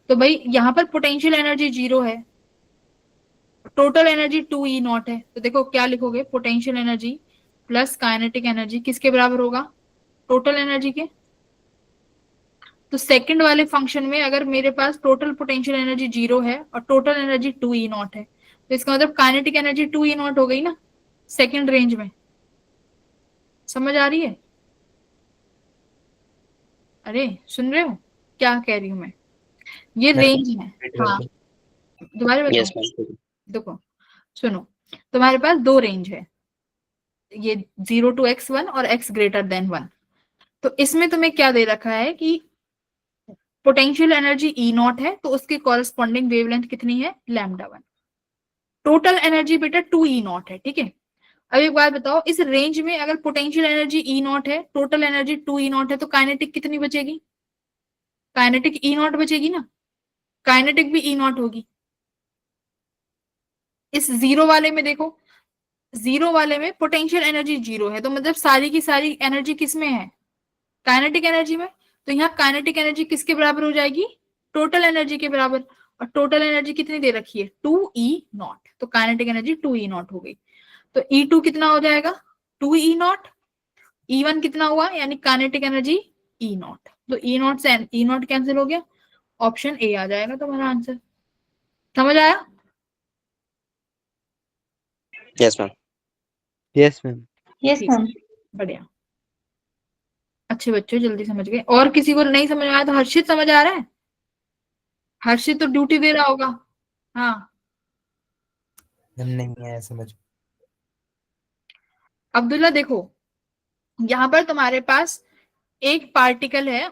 तो भाई यहाँ पर पोटेंशियल एनर्जी 0 है, टोटल एनर्जी 2 E नॉट है। तो देखो क्या लिखोगे? Potential energy plus kinetic energy किसके बराबर होगा? टोटल एनर्जी के। तो सेकंड वाले फंक्शन में अगर मेरे पास टोटल पोटेंशियल एनर्जी 0 है और टोटल एनर्जी 2 E नॉट है, तो इसका मतलब काइनेटिक एनर्जी 2 E नॉट हो गई ना सेकंड रेंज में। समझ आ रही है? अरे सुन रहे हो क्या कह रही हूं मैं? ये रेंज है। हाँ दोबारा यस बताओ। मैम। देखो सुनो, तुम्हारे पास दो रेंज है, ये 0 to x1 और x ग्रेटर देन 1। तो इसमें तुम्हें क्या दे रखा है कि पोटेंशियल एनर्जी ई नॉट है, तो उसकी कॉरेस्पॉन्डिंग वेवलेंथ कितनी है? λ1। टोटल एनर्जी बेटा 2 E नॉट है। ठीक है, अब एक बात बताओ, इस रेंज में अगर पोटेंशियल एनर्जी ई नॉट है, टोटल एनर्जी 2 E नॉट है, तो काइनेटिक कितनी बचेगी? काइनेटिक ई नॉट बचेगी ना, काइनेटिक भी ई नॉट होगी। इस जीरो वाले में देखो, जीरो वाले में पोटेंशियल एनर्जी 0 है, तो मतलब सारी की सारी एनर्जी किस में है? काइनेटिक एनर्जी में, तो यहाँ काइनेटिक एनर्जी किसके बराबर हो जाएगी, टोटल एनर्जी के बराबर, और टोटल एनर्जी कितनी दे रखी है 2E0, तो काइनेटिक एनर्जी 2E0 हो गई। तो E2 कितना हो जाएगा 2E0, E1 कितना हुआ यानी काइनेटिक एनर्जी E0, तो E0 से E0 कैंसिल हो गया, ऑप्शन ए आ जाएगा तुम्हारा आंसर। समझ आया? Yes ma'am. Yes ma'am. Yes, ठीक, ma'am. बढ़िया, अच्छे बच्चों जल्दी समझ गए। और किसी को नहीं समझ आया तो हर्षित समझ आ रहा है? हर्षित तो ड्यूटी दे रहा होगा। हाँ नहीं आया समझ। अब्दुल्ला देखो, यहाँ पर तुम्हारे पास एक पार्टिकल है,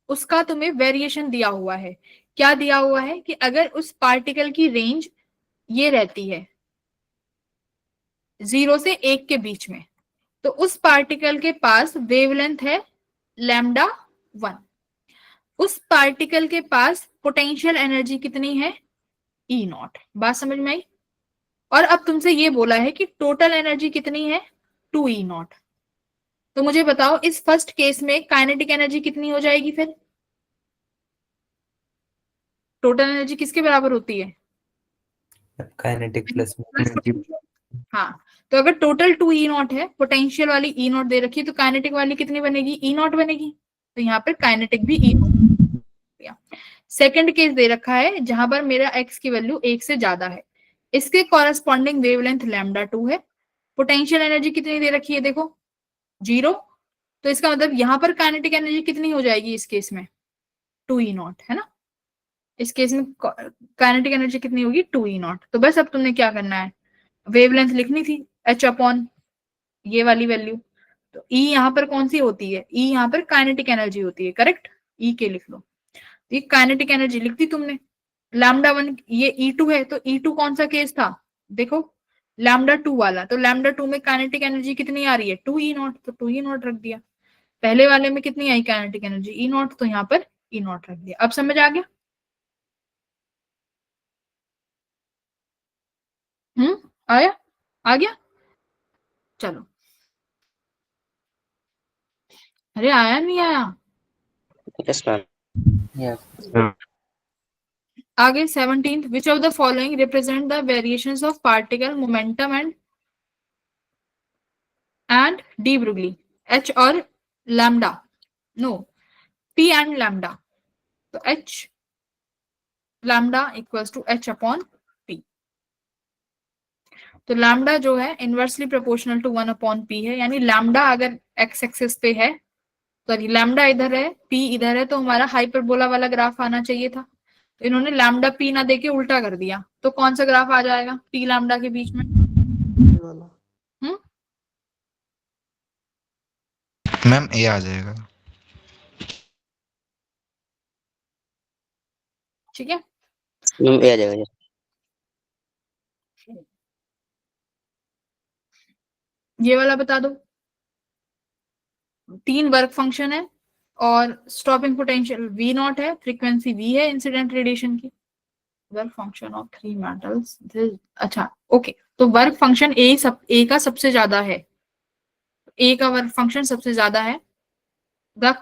उसका तुम्हें वेरिएशन दिया हुआ है। क्या दिया हुआ है कि अगर उस पार्टिकल की रेंज ये रहती है 0 से 1 के बीच में, तो उस पार्टिकल के पास वेवलेंथ है λ1। उस पार्टिकल के पास पोटेंशियल एनर्जी कितनी है E0। बात समझ में आई? और अब तुमसे ये बोला है कि टोटल एनर्जी कितनी है 2E0। तो मुझे बताओ इस फर्स्ट केस में काइनेटिक एनर्जी कितनी हो जाएगी फिर? टोटल एनर्जी किसके बराबर होती है? काइनेटिक प्लस हाँ, तो अगर टोटल 2E0 है, पोटेंशियल वाली E0 दे रखी है, तो काइनेटिक वाली कितनी बनेगी E0 बनेगी। तो यहाँ पर काइनेटिक भी E0। सेकंड केस दे रखा है जहां पर मेरा x की वैल्यू 1 से ज्यादा है, इसके कॉरेस्पॉन्डिंग वेवलेंथ λ2 है, पोटेंशियल एनर्जी कितनी दे रखी है देखो 0। तो इसका मतलब यहाँ पर काइनेटिक एनर्जी कितनी हो जाएगी इस केस में 2E0, है ना। इस केस में काइनेटिक एनर्जी कितनी होगी 2E0। तो बस अब तुमने क्या करना है, वेवलेंथ लिखनी थी h अपॉन ये वाली वैल्यू। तो E यहाँ पर कौन सी होती है, E यहाँ पर काइनेटिक एनर्जी होती है, करेक्ट। E के लिख लो, ये काइनेटिक एनर्जी लिख दी तुमने। λ1 ये E2 है, तो E2 कौन सा केस था देखो λ2 वाला, तो λ2 में काइनेटिक एनर्जी कितनी आ रही है 2E0, तो 2E0 रख दिया। पहले वाले में कितनी आई काइनेटिक एनर्जी E0, तो यहाँ पर E0 रख दिया। अब समझ आ गया? आया, आ गया? चलो, अरे आया नहीं आया? Yes ma'am. यस। आगे 17th, which of the following represent the variations of particle momentum and de Broglie, h और lambda, no p and lambda। तो h lambda equals to h upon p। तो lambda जो है inversely proportional to 1 upon p है, यानी lambda अगर x axis पे है, सॉरी lambda इधर है p इधर है, तो हमारा हाइपरबोला वाला ग्राफ आना चाहिए था। तो इन्होंने लैम्डा पी ना देके उल्टा कर दिया, तो कौन सा ग्राफ आ जाएगा पी लैम्डा के बीच में? ये वाला। मैम ए आ जाएगा। ठीक है, ए आ जाएगा। ये वाला बता दो। 3 वर्क फंक्शन है और स्टॉपिंग पोटेंशियल V0 है, फ्रीक्वेंसी V है इंसिडेंट रेडिएशन की। वर्क फंक्शन ऑफ 3 मेटल्स, अच्छा ओके, तो वर्क फंक्शन ए का सबसे ज्यादा है, ए का वर्क फंक्शन सबसे ज्यादा है। The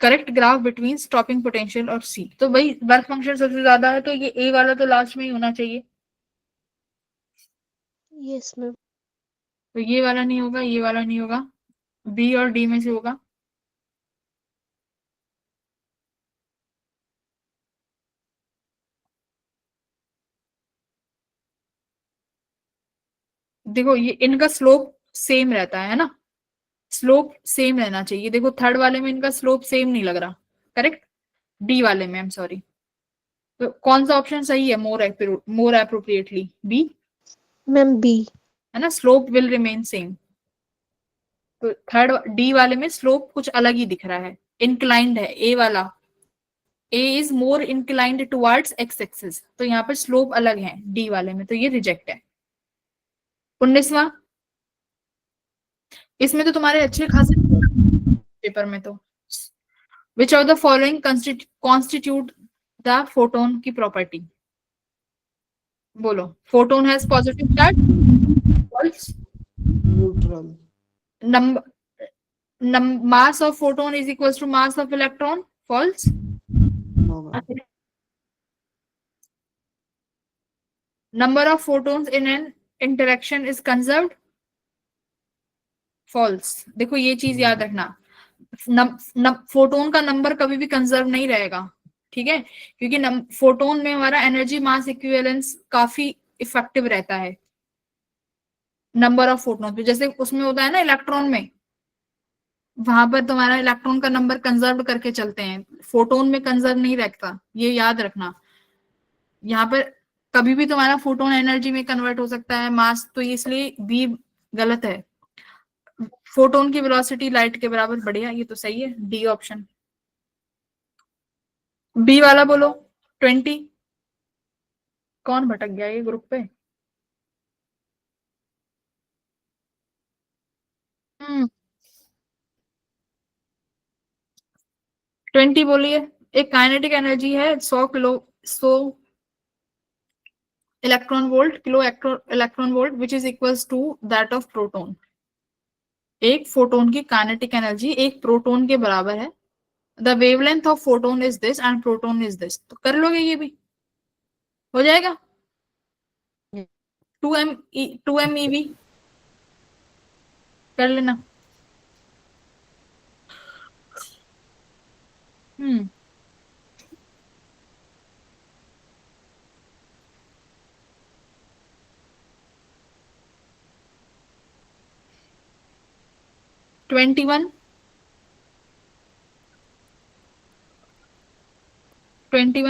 correct graph between stopping potential और सी, तो भाई वर्क फंक्शन सबसे ज्यादा है, तो ये ए वाला तो लास्ट में ही होना चाहिए। Yes, ma'am. तो ये वाला नहीं होगा, ये वाला नहीं होगा, बी और डी में से होगा। देखो ये इनका स्लोप सेम रहता है ना, स्लोप सेम रहना चाहिए। देखो थर्ड वाले में इनका स्लोप सेम नहीं लग रहा, करेक्ट। डी वाले में, आई एम सॉरी, तो कौन सा ऑप्शन सही है मोर एप्रोप्रिएटली? B Ma'am, B. है ना, स्लोप विल रिमेन सेम। तो थर्ड डी वाले में स्लोप कुछ अलग ही दिख रहा है, इंक्लाइंड है ए वाला, A is more inclined towards X axis, तो यहाँ पर स्लोप अलग है डी वाले में, तो ये रिजेक्ट है। 19वां, इसमें तो तुम्हारे अच्छे खासे पेपर में तो which of the following constitute the photon की प्रॉपर्टी? बोलो, photon has positive charge, false, neutral. Number mass of photon is equals to mass of electron. False. No, ma'am. Number of photons in an interaction is conserved. False. देखो ये चीज याद रखना, photon का number कभी भी conserve नहीं रहेगा, ठीक है, क्योंकि फोटोन में हमारा एनर्जी मास इक्विवेलेंस काफी इफेक्टिव रहता है नंबर ऑफ फोटोन पे। जैसे उसमें होता है ना इलेक्ट्रॉन में, वहां पर तुम्हारा इलेक्ट्रॉन का नंबर कंजर्व करके चलते हैं, फोटोन में कंजर्व नहीं रहता, ये याद रखना। यहाँ पर कभी भी तुम्हारा फोटोन एनर्जी में कन्वर्ट हो सकता है मास, तो इसलिए बी गलत है। फोटोन की वेलोसिटी लाइट के बराबर, बढ़िया, ये तो सही है, डी ऑप्शन। बी वाला बोलो 20। कौन भटक गया ये ग्रुप पे? 20 बोलिए। एक काइनेटिक एनर्जी है 100 electron volt, kilo electron volt, which is equals to that of proton. एक फोटोन की काइनेटिक एनर्जी एक प्रोटॉन के बराबर है। The wavelength of photon is this and proton is this. तो कर लोगे, ये भी हो जाएगा। 2 MeV कर लेना। हम्म 21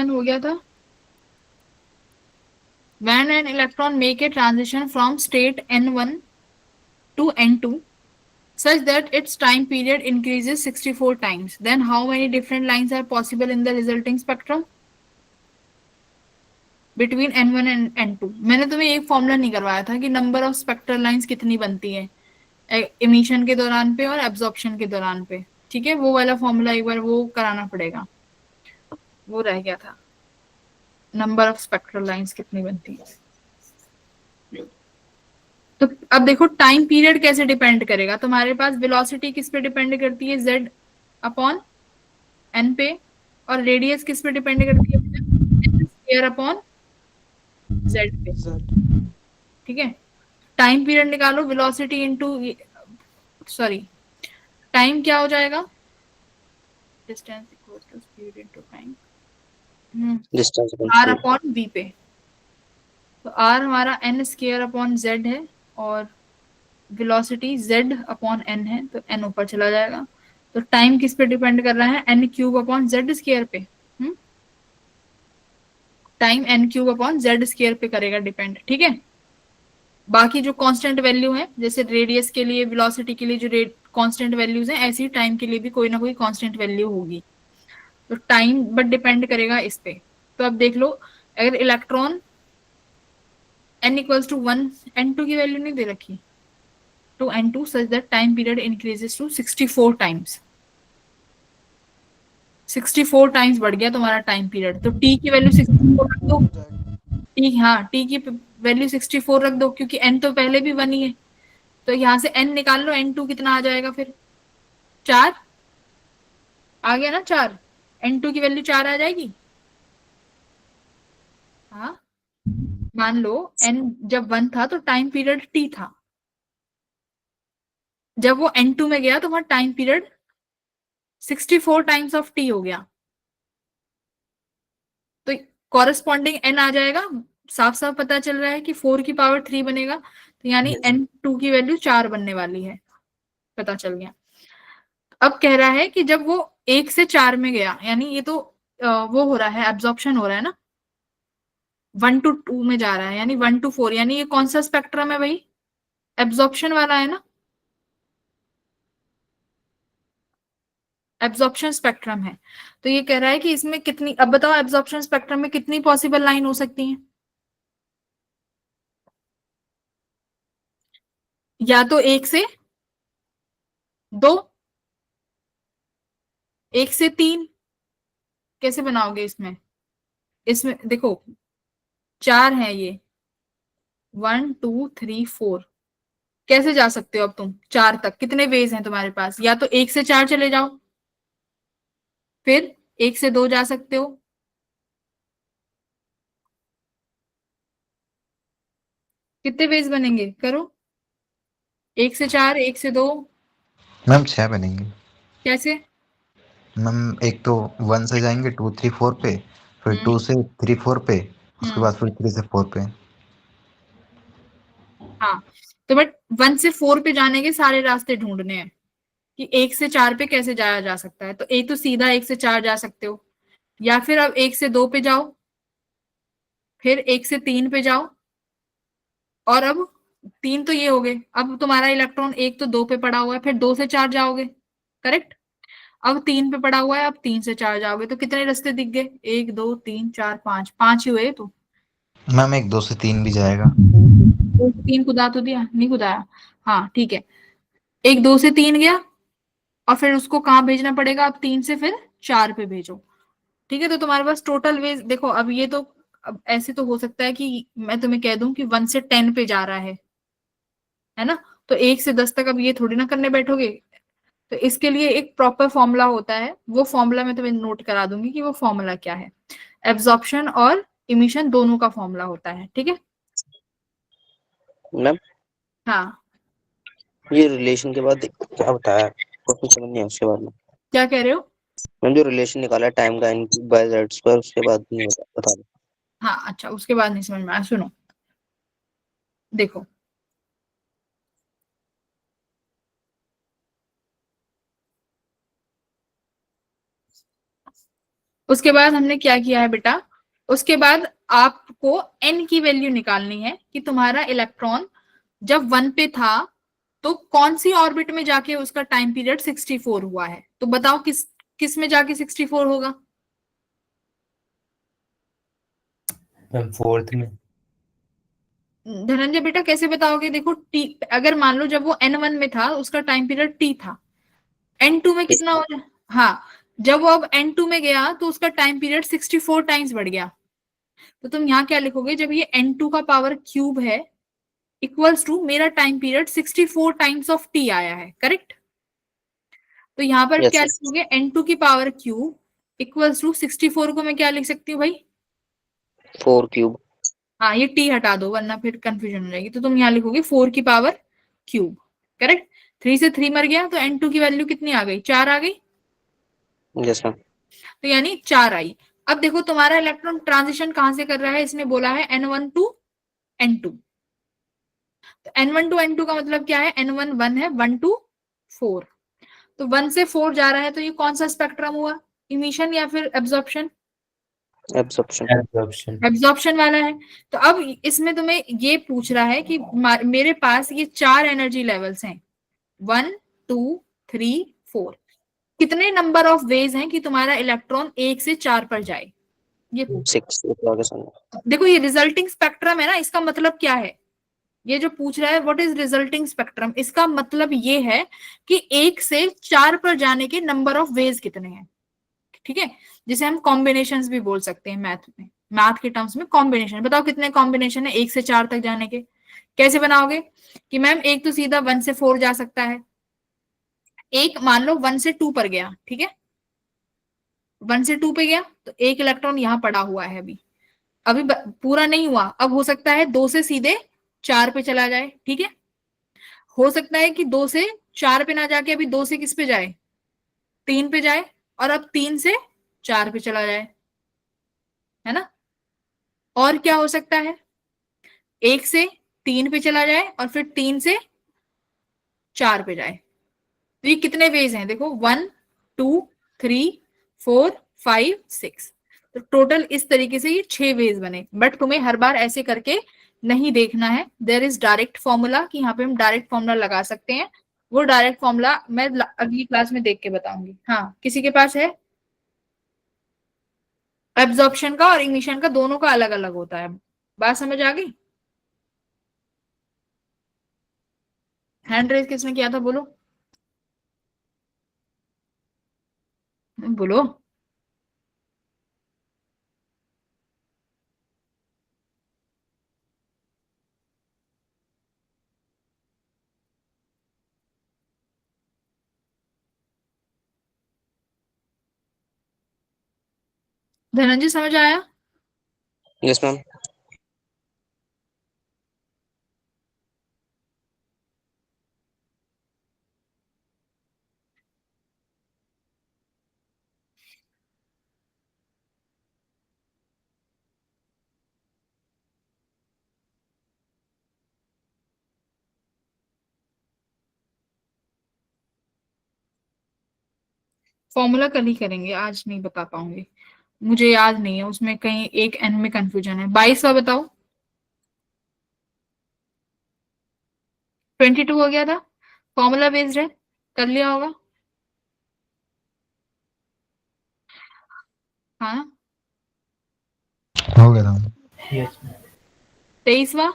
हो गया था। When an electron make a transition from state N1 to N2 such that its time period increases 64 times, then how many different lines are possible in the resulting spectrum between N1 and N2? मैंने तुम्हें एक formula नहीं करवाया था कि number of spectral lines कितनी बनती है इमिशन के दौरान पे और एब्जॉर्प्शन के दौरान पे, ठीक है, वो वाला फॉर्मूला एक बार वो कराना पड़ेगा, वो रह गया था, नंबर ऑफ स्पेक्ट्रल लाइंस कितनी बनती है। तो अब देखो टाइम पीरियड कैसे डिपेंड करेगा। तुम्हारे पास वेलोसिटी किस पे डिपेंड करती है, z अपॉन n पे, और रेडियस किस पे डिपेंड करती है, n स्क्वायर अपॉन z पे, ठीक है। टाइम पीरियड निकालो, वेलोसिटी इनटू, सॉरी, टाइम क्या हो जाएगा, distance equals to speed into time, distance r upon v पे। तो r हमारा n स्क्वायर अपॉन z है और वेलोसिटी z अपॉन n है, तो n ऊपर चला जाएगा। तो टाइम किस पे डिपेंड कर रहा है, n cube upon z square पे। Time n cube upon z square पे करेगा डिपेंड, ठीक है। बाकी जो कांस्टेंट वैल्यू है, जैसे रेडियस के लिए, वेलोसिटी के लिए जो कांस्टेंट वैल्यूज हैं, ऐसी टाइम के लिए भी कोई ना कोई कांस्टेंट वैल्यू होगी। तो टाइम बट डिपेंड करेगा इस पे। तो अब देख लो, अगर electron n equals to 1, n2 की वैल्यू नहीं दे रखी, to n2 such that time period increases to 64 times, 64 times बढ़ गया तुम्हारा टाइम पीरियड। तो t की वैल्यू 64 रख दो, t, हाँ, t की वैल्यू 64 रख दो, क्योंकि n तो पहले भी 1 ही है। तो यहाँ से n निकाल लो, n2 कितना आ जाएगा फिर, 4 आ गया ना, 4, n2 की वैल्यू 4 आ जाएगी। हाँ, मान लो n जब 1 था तो टाइम पीरियड t था, जब वो n2 में गया तो वहां time period 64 times of t हो गया। तो कॉरेस्पॉन्डिंग n आ जाएगा, साफ साफ पता चल रहा है कि 4 की पावर 3 बनेगा, तो यानी n2 की वैल्यू 4 बनने वाली है, पता चल गया। अब कह रहा है कि जब वो 1 से 4 में गया, यानी ये तो वो हो रहा है, एब्जॉर्प्शन हो रहा है ना, 1 to 2 में जा रहा है, यानी 1 to 4, यानी ये कौन सा स्पेक्ट्रम है भाई, एब्जॉर्प्शन वाला है ना, एब्जॉर्प्शन स्पेक्ट्रम है। तो ये कह रहा है कि इसमें कितनी, अब बताओ एब्जॉर्प्शन स्पेक्ट्रम में कितनी पॉसिबल लाइन हो सकती हैं, या तो 1 से 2, 1 से 3, कैसे बनाओगे इसमें, इसमें देखो 4 है ये, 1 2 3 4, कैसे जा सकते हो अब तुम 4 तक? कितने वेज हैं तुम्हारे पास? या तो 1 से 4 चले जाओ, फिर 1 से 2 जा सकते हो। कितने वेज बनेंगे करो? 1 से 4, 1 से 2, मैम 6 बनेंगे। कैसे? मैम एक तो 1 से जाएंगे 2 3 4 पे, फिर 2 से 3 4 पे, उसके बाद फिर 3 से 4 पे। हाँ, तो बट 1 से 4 पे जाने के सारे रास्ते ढूंढने हैं कि 1 से 4 पे कैसे जाया जा सकता है। तो एक तो सीधा 1 से 4 जा सकते हो, या फिर अब 1 से 2 पे जाओ, फिर 1 से 3 पे जाओ, और अब 3 तो ये हो गए। अब तुम्हारा इलेक्ट्रॉन एक तो 2 पे पड़ा हुआ है, फिर 2 से 4 जाओगे, करेक्ट। अब 3 पे पड़ा हुआ है, अब 3 से 4 जाओगे, तो कितने रास्ते दिख गए? 1 2 3 4 5, 5 ही हुए। तो मैम एक 2 से 3 भी जाएगा। 2 से 3 कुदा तो दिया नहीं? कुदाया। हाँ ठीक है, एक 2 से 3 गया, और फिर उसको कहाँ भेजना पड़ेगा? अब 3 से फिर 4 पे भेजो। ठीक है, तो तुम्हारे पास टोटल वेज देखो। अब ये तो, अब ऐसे तो हो सकता है कि मैं तुम्हें कह दूं कि 1 से 10 पे जा रहा है ना। तो 1 से 10 तक अब ये थोड़ी ना करने बैठोगे। तो इसके लिए एक प्रॉपर फॉर्मूला होता है, वो फॉर्मूला मैं तुम्हें नोट करा दूंगी कि वो फॉर्मूला क्या है। एब्जॉर्प्शन और इमिशन दोनों का फॉर्मूला होता है, ठीक है। मैम हाँ, ये रिलेशन के बाद क्या बताया कुछ समझ नहीं आया उसके बाद में। क्या कह रहे हो? मैम जो रिलेशन निकाला टाइम का इनक्यूब बाय जेड स्क्वायर उसके बाद नहीं बता दो। हाँ अच्छा, उसके बाद नहीं समझ में आया, सुनो। देखो, उसके बाद हमने क्या किया है बेटा? उसके बाद आपको n की वैल्यू निकालनी है कि तुम्हारा इलेक्ट्रॉन जब 1 पे था तो कौन सी ऑर्बिट में जाके उसका टाइम पीरियड 64 हुआ है। तो बताओ किस किस में जाके 64 होगा? मैम 4th में। धनंजय बेटा कैसे बताओगे? देखो टी, अगर मान लो जब वो n1 में था उसका टाइम पीरियड t था, n2 में कितना हो जाए? हाँ, जब वो अब n2 में गया तो उसका टाइम पीरियड 64 टाइम्स बढ़ गया। तो तुम यहाँ क्या लिखोगे? जब ये n2 का पावर क्यूब है इक्वल्स टू मेरा time period 64 times of t आया है, करेक्ट। तो यहाँ पर यस क्या यस लिखोगे? n2 की पावर क्यूब इक्वल्स टू 64 को मैं क्या लिख सकती हूँ भाई? 4 क्यूब। हाँ, ये t हटा दो वरना फिर कंफ्यूजन हो जाएगी। तो तुम यहाँ लिखोगे 4 की पावर क्यूब, करेक्ट। 3 से 3 मर गया तो n2 की वैल्यू कितनी आ गई? 4 आ गई। Yes ma'am. तो यानी 4 आई। अब देखो तुम्हारा इलेक्ट्रॉन ट्रांजिशन कहां से कर रहा है? इसने बोला है n1 टू n2। तो n1 टू n2 का मतलब क्या है? n1 1 है, 1 टू 4। तो 1 से 4 जा रहा है, तो ये कौन सा स्पेक्ट्रम हुआ? इमिशन या फिर एब्जॉर्प्शन? एब्जॉर्प्शन। एब्जॉर्प्शन। एब्जॉर्प्शन वाला है। तो अब इसमें तुम्हें ये पूछ रहा है कि मेरे पास ये 4 एनर्जी लेवल्स हैं, 1 2 3 4। कितने नंबर ऑफ वेज हैं कि तुम्हारा इलेक्ट्रॉन 1 से 4 पर जाए? ये पूछ। 6 आगे समझ। देखो ये रिजल्टिंग स्पेक्ट्रम है ना, इसका मतलब क्या है? ये जो पूछ रहा है व्हाट इज रिजल्टिंग स्पेक्ट्रम, इसका मतलब ये है कि 1 से 4 पर जाने के नंबर ऑफ वेज कितने हैं, ठीक है। जिसे हम कॉम्बिनेशंस भी बोल सकते हैं मैथ में। मैथ के टर्म्स में कॉम्बिनेशन। बताओ कितने कॉम्बिनेशन है 1 से 4 तक जाने के? कैसे बनाओगे कि मैम एक तो सीधा 1 से 4 जा सकता है, एक मान लो 1 से 2 पर गया, ठीक है। 1 से 2 पे गया तो एक इलेक्ट्रॉन यहाँ पड़ा हुआ है, अभी अभी पूरा नहीं हुआ। अब हो सकता है 2 से सीधे 4 पे चला जाए, ठीक है। हो सकता है कि 2 से 4 पे ना जाके अभी 2 से किस पे जाए? 3 पे जाए, और अब 3 से 4 पे चला जाए, है ना। और क्या हो सकता है? 1 से 3 पे चला जाए और फिर 3 से 4 पे जाए। तो ये कितने वेज हैं देखो? 1 2 3 4 5 6। तो टोटल इस तरीके से ये 6 वेज बने। बट तुम्हें हर बार ऐसे करके नहीं देखना है। देयर इज डायरेक्ट फॉर्मूला कि यहाँ पे हम डायरेक्ट फॉर्मूला लगा सकते हैं। वो डायरेक्ट फॉर्मूला मैं अगली क्लास में देख के बताऊंगी। हाँ, किसी के पास है? एब्जॉर्प्शन का और इमिशन का दोनों का अलग अलग होता है। बात समझ आ गई? हैंड रेज किसने किया था बोलो? बोलो। धनंजय समझ आया? Yes ma'am. फॉर्मूला कल ही करेंगे, आज नहीं बता पाऊंगी, मुझे याद नहीं है, उसमें कहीं एक एन में कंफ्यूजन है। 22वां बताओ। 22 हो गया था, फॉर्मूला बेस्ड है, कर लिया होगा। हाँ, हो गया था। यस 23वां।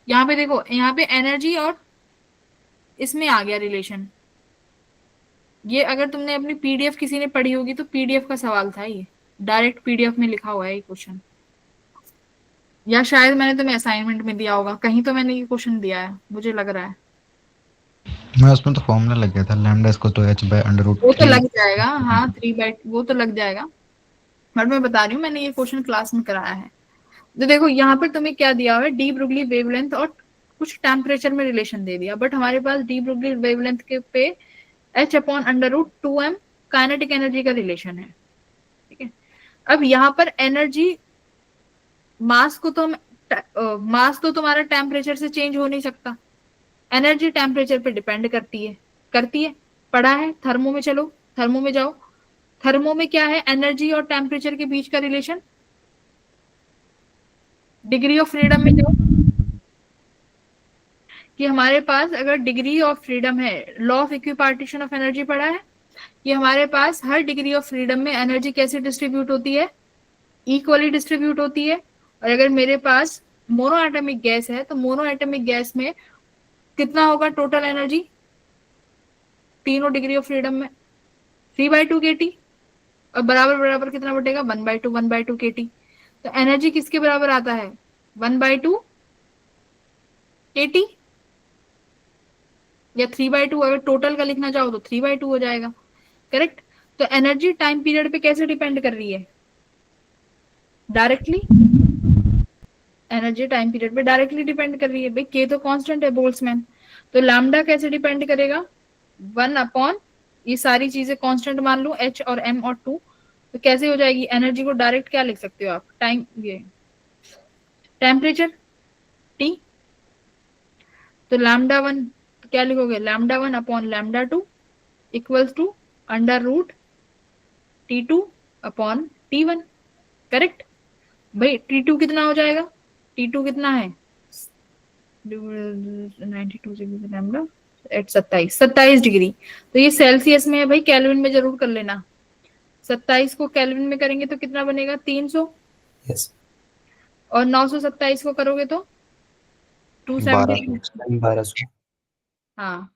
यहाँ पे देखो, यहाँ पे एनर्जी और इसमें आ गया रिलेशन। ये अगर तुमने अपनी पीडीएफ किसी ने पढ़ी होगी तो पीडीएफ का सवाल था ये, डायरेक्ट पीडीएफ में लिखा हुआ है ये क्वेश्चन, या शायद मैंने तुम्हें असाइनमेंट में दिया होगा, कहीं तो मैंने ये क्वेश्चन दिया है मुझे लग रहा है। मैं उसमें तो फॉर्मूला लग गया था, लैम्डा इसको तो h बाय अंडर रूट वो तो 3। लग जाएगा, हाँ 3/, वो तो लग जाएगा, बट मैं बता रही हूँ मैंने ये क्वेश्चन क्लास में कराया है। तो देखो यहाँ पर तुम्हें क्या दिया हुआ है, डी ब्रुगली वेवलेंथ और कुछ टेम्परेचर में रिलेशन दे दिया, बट हमारे पास डी ब्रुगली वेवलेंथ के पे h/√2m काइनेटिक एनर्जी का रिलेशन है, ठीक है। अब यहाँ पर एनर्जी, मास को तो हम, मास तो तुम्हारा टेम्परेचर से चेंज हो नहीं सकता, एनर्जी टेम्परेचर पे डिपेंड करती है, पढ़ा है। थर्मो में चलो, थर्मो में जाओ, थर्मो में क्या है, एनर्जी और टेम्परेचर के बीच का रिलेशन। डिग्री ऑफ फ्रीडम में जाओ, कि हमारे पास अगर डिग्री ऑफ फ्रीडम है, law of equipartition of energy पढ़ा है, कि हमारे पास हर डिग्री ऑफ फ्रीडम में एनर्जी कैसे डिस्ट्रीब्यूट होती है, इक्वली डिस्ट्रीब्यूट होती है। और अगर मेरे पास मोनो एटमिक गैस है तो मोनो एटमिक गैस में कितना होगा टोटल एनर्जी तीनों डिग्री ऑफ फ्रीडम में, 3/2 kT, और बराबर बराबर कितना बटेगा, 1/2 kT। तो एनर्जी किसके बराबर आता है, 1/2 kT, या 3/2, अगर टोटल का लिखना चाहो तो 3/2 हो जाएगा, करेक्ट। तो एनर्जी टाइम पीरियड पे कैसे डिपेंड कर रही है, डायरेक्टली, एनर्जी टाइम पीरियड पे डायरेक्टली डिपेंड कर रही है भाई, के तो कांस्टेंट है बोल्ट्जमैन। तो लैम्डा कैसे डिपेंड करेगा, 1/, ये सारी चीजें कांस्टेंट मान लो, h और m और 2, तो कैसे हो जाएगी, एनर्जी को डायरेक्ट क्या लिख सकते हो आप, टाइम, ये टेम्परेचर T, तो λ1 क्या लिखोगे, λ1/λ2 इक्वल्स टू √T2/T1, करेक्ट। भाई T2 कितना हो जाएगा, T2 कितना है 92 से लैम्डा एट 27 डिग्री। तो ये सेल्सियस में है भाई, केल्विन में जरूर कर लेना, 27 को केल्विन में करेंगे तो कितना बनेगा 300, यस और 927 को करोगे तो 270, 1200। हाँ,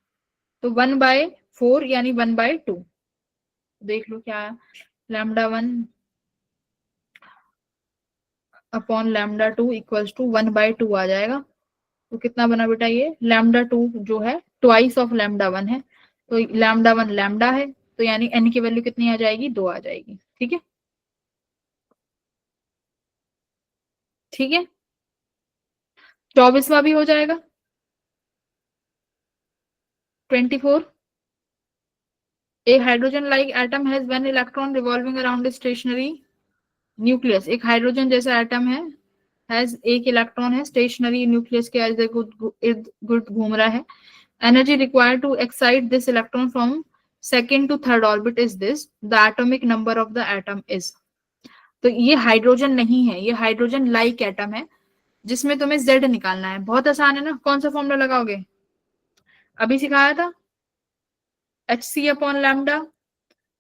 तो 1/4 यानी 1/2, देख लो क्या है, λ1/λ2 इक्वल्स टू 1/2 आ जाएगा। तो कितना बना बेटा, ये λ2 जो है ट्वाइस ऑफ λ1 है, तो λ1 लैम्डा है, तो यानी n की वैल्यू कितनी आ जाएगी, 2 आ जाएगी, ठीक है, ठीक है। 24वां भी हो जाएगा, 24, a hydrogen like atom has one electron revolving around a stationary nucleus, एक हाइड्रोजन जैसा एटम है, हैज एक इलेक्ट्रॉन है, स्टेशनरी न्यूक्लियस के इर्द गिर्द घूम रहा है। Energy required to excite this electron from second to third orbit is this, the atomic number of the atom is. तो ये हाइड्रोजन नहीं है, ये हाइड्रोजन लाइक एटम है, जिसमें तुम्हें Z निकालना है। बहुत आसान है ना, कौन सा फॉर्मूला लगाओगे, अभी सिखाया था, Hc/λ